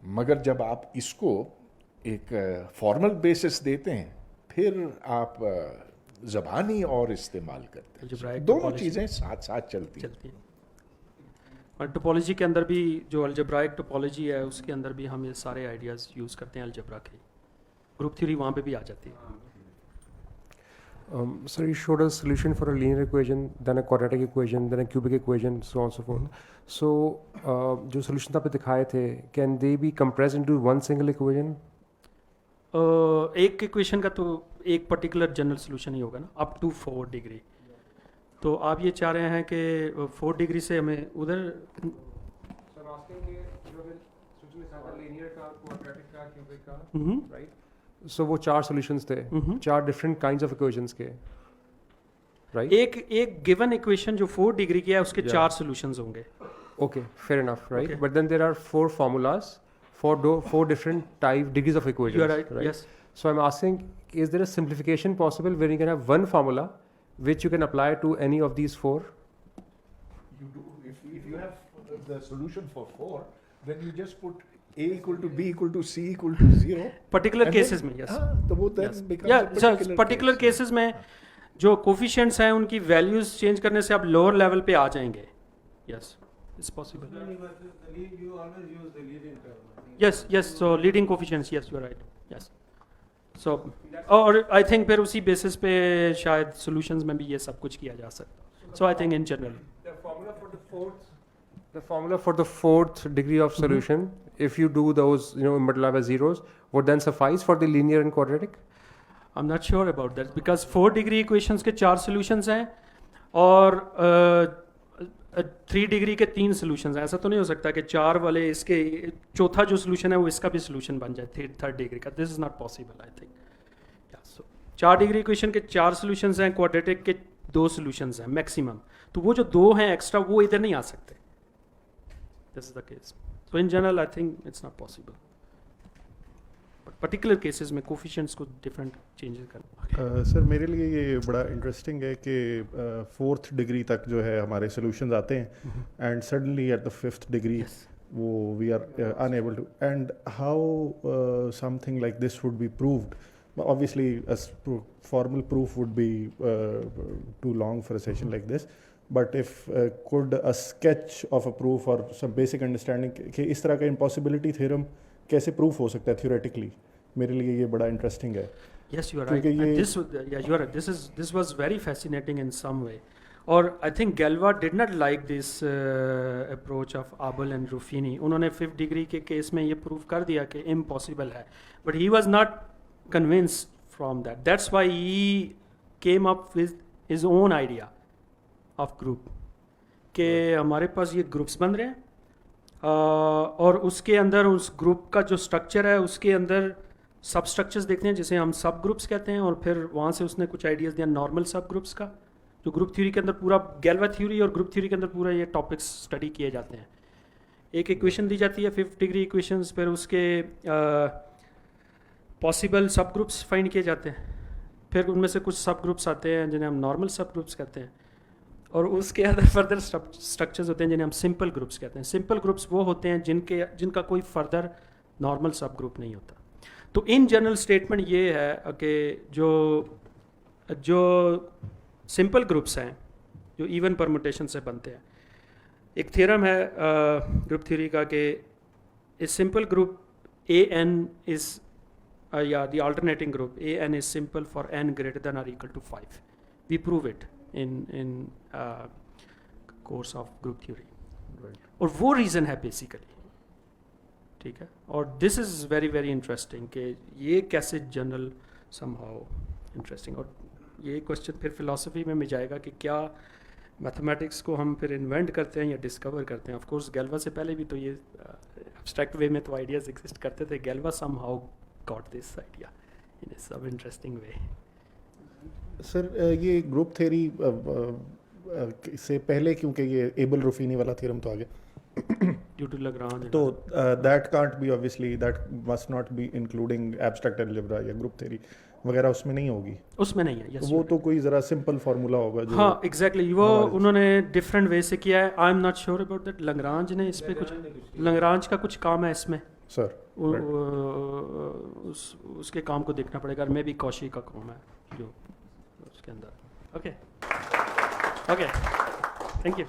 S4: मगर जब आप इसको एक फॉर्मल बेसिस देते हैं फिर आप ज़बानी और इस्तेमाल करते हैं, दोनों चीज़ें साथ साथ चलती हैं।
S1: और टोपोलॉजी के अंदर भी जो अलजेब्राइक टोपोलॉजी है उसके अंदर भी हम ये सारे आइडियाज़ यूज़ करते हैं अलजेब्रा के। ग्रुप थ्योरी वहाँ पे भी आ जाती है।
S9: So you showed a solution for a linear equation, then a quadratic equation, then a cubic equation, so on and so forth. So जो solutions आपने दिखाए थे, can they be compressed into one single equation?
S1: एक equation का तो एक particular general solution ही होगा ना, अप टू 4 डिग्री। तो आप ये चाह रहे हैं कि 4 डिग्री से हमें उधर
S9: So I'm asking कि जो भी solution के साथ linear का, quadratic का, cubic का, right? So वो 4 solutions थे, 4 different kinds of equations के, right?
S1: एक गिवन इक्वेशन जो 4 डिग्री की है उसके 4 सॉल्यूशंस होंगे।
S9: Okay, fair enough, right?
S1: Okay.
S9: But then there are 4 formulas for 4 different degrees of equations.
S1: You are right. Yes.
S9: So I'm asking, is there a simplification possible where you can have one formula which you can apply to any of these 4?
S4: You do, if you have the solution for 4, then you just put A equal to B equal to C equal to 0.
S1: Particular cases में, yes.
S4: तो वो then becomes a
S1: particular cases में जो coefficients हैं उनकी values change करने से आप लोअर लेवल पे आ जाएंगे। Yes, it's possible. Yes yes, so leading coefficients, yes you are right, yes. So और आई थिंक फिर उसी बेसिस पे शायद सॉल्यूशंस में भी ये सब कुछ किया जा सकता। So I think in general
S9: The formula for the 4th degree of solution, if you do those, Mendeleev zeros, would then suffice for the linear and quadratic?
S1: I'm not sure about that because 4 degree equations के 4 solutions हैं और 3 degree के 3 solutions हैं। ऐसा तो नहीं हो सकता कि 4 वाले इसके चौथा जो सॉल्यूशन है वो इसका भी सॉल्यूशन बन जाए 3rd डिग्री का। This is not possible I think. So 4 degree equation के 4 सॉल्यूशंस हैं, क्वाड्रेटिक के 2 सॉल्यूशंस हैं मैक्सिमम। तो वो जो 2 हैं एक्स्ट्रा वो इधर नहीं आ सकते। This is the case. So in general, I think it's not possible. But particular cases में coefficients को different changes करना।
S11: सर मेरे लिए ये बड़ा इंटरेस्टिंग है कि 4th डिग्री तक जो है हमारे सॉल्यूशंस आते हैं and suddenly at the 5th degree वो we are unable to, and how something like this would be proved. Obviously a formal proof would be too long for a session like this, but if could a sketch of a proof or some basic understanding कि इस तरह का impossibility theorem कैसे proof हो सकता है theoretically, मेरे लिए ये बड़ा interesting है।
S1: Yes, you are right. You are right. This was very fascinating in some way. और I think Galois did not like this approach of Abel and Ruffini. उन्होंने 5th डिग्री के केस में ये प्रूव कर दिया कि impossible है, but he was not convinced from that. That's why he came up with his own idea of group कि हमारे पास ये ग्रुप्स बन रहे हैं और उसके अंदर उस ग्रुप का जो स्ट्रक्चर है उसके अंदर सब स्ट्रक्चर्स देखते हैं जिसे हम सब ग्रुप्स कहते हैं, और फिर वहाँ से उसने कुछ आइडियाज़ दिया नॉर्मल सब ग्रुप्स का, जो ग्रुप थ्योरी के अंदर पूरा गैल्वा थ्योरी और ग्रुप थ्योरी के अंदर पूरा ये टॉपिक्स स्टडी किए जाते हैं। एक इक्वेशन दी जाती है 5th डिग्री इक्वेशंस, फिर उसके पॉसिबल सब ग्रुप्स फाइंड किए जाते हैं, फिर उनमें से कुछ सब ग्रुप्स आते हैं जिन्हें हम नॉर्मल सब ग्रुप्स कहते हैं, और उसके अंदर फर्दर स्ट्रक्चर्स होते हैं जिन्हें हम सिंपल ग्रुप्स कहते हैं। सिंपल ग्रुप्स वो होते हैं जिनका कोई फर्दर नॉर्मल सब ग्रुप नहीं होता। तो इन जनरल स्टेटमेंट ये है कि जो सिंपल ग्रुप्स हैं जो इवन परमुटेशन से बनते हैं, एक थ्योरम है ग्रुप थ्योरी का कि a simple group A n is या the alternating group A n is simple for n greater than or equal to 5। We prove it in course of group theory, और वो reason है basically, ठीक है। और this is very very interesting कि ये कैसे जनरल समहाउ इंटरेस्टिंग। और ये क्वेश्चन फिर फिलॉसफी में जाएगा कि क्या मैथमेटिक्स को हम फिर इन्वेंट करते हैं या डिस्कवर करते हैं। ऑफ कोर्स गैल्वा से पहले भी तो ये एब्स्ट्रैक्ट वे में तो आइडियाज़ एग्जिस्ट करते थे। Galois somehow got this idea in a sub interesting way.
S11: Sir ये ग्रुप थ्योरी से पहले, क्योंकि ये एबल रुफीनी वाला थ्योरम तो आ गया
S1: ड्यू टू लाग्रांज,
S11: तो that can't be obviously, that must not be including abstract algebra या ग्रुप थ्योरी वगैरह, उसमें नहीं होगी।
S1: उसमें नहीं है, yes,
S11: वो तो कोई ज़रा सिंपल फार्मूला होगा जो,
S1: हाँ एग्जैक्टली वो उन्होंने डिफरेंट वे से किया है। आई am not sure about that. Lagrange ने इस पे कुछ, लाग्रांज का कुछ काम है इसमें
S11: सर,
S1: उसके काम को देखना पड़ेगा। मे भी कौशी का काम है जो उसके अंदर। Okay okay, thank you.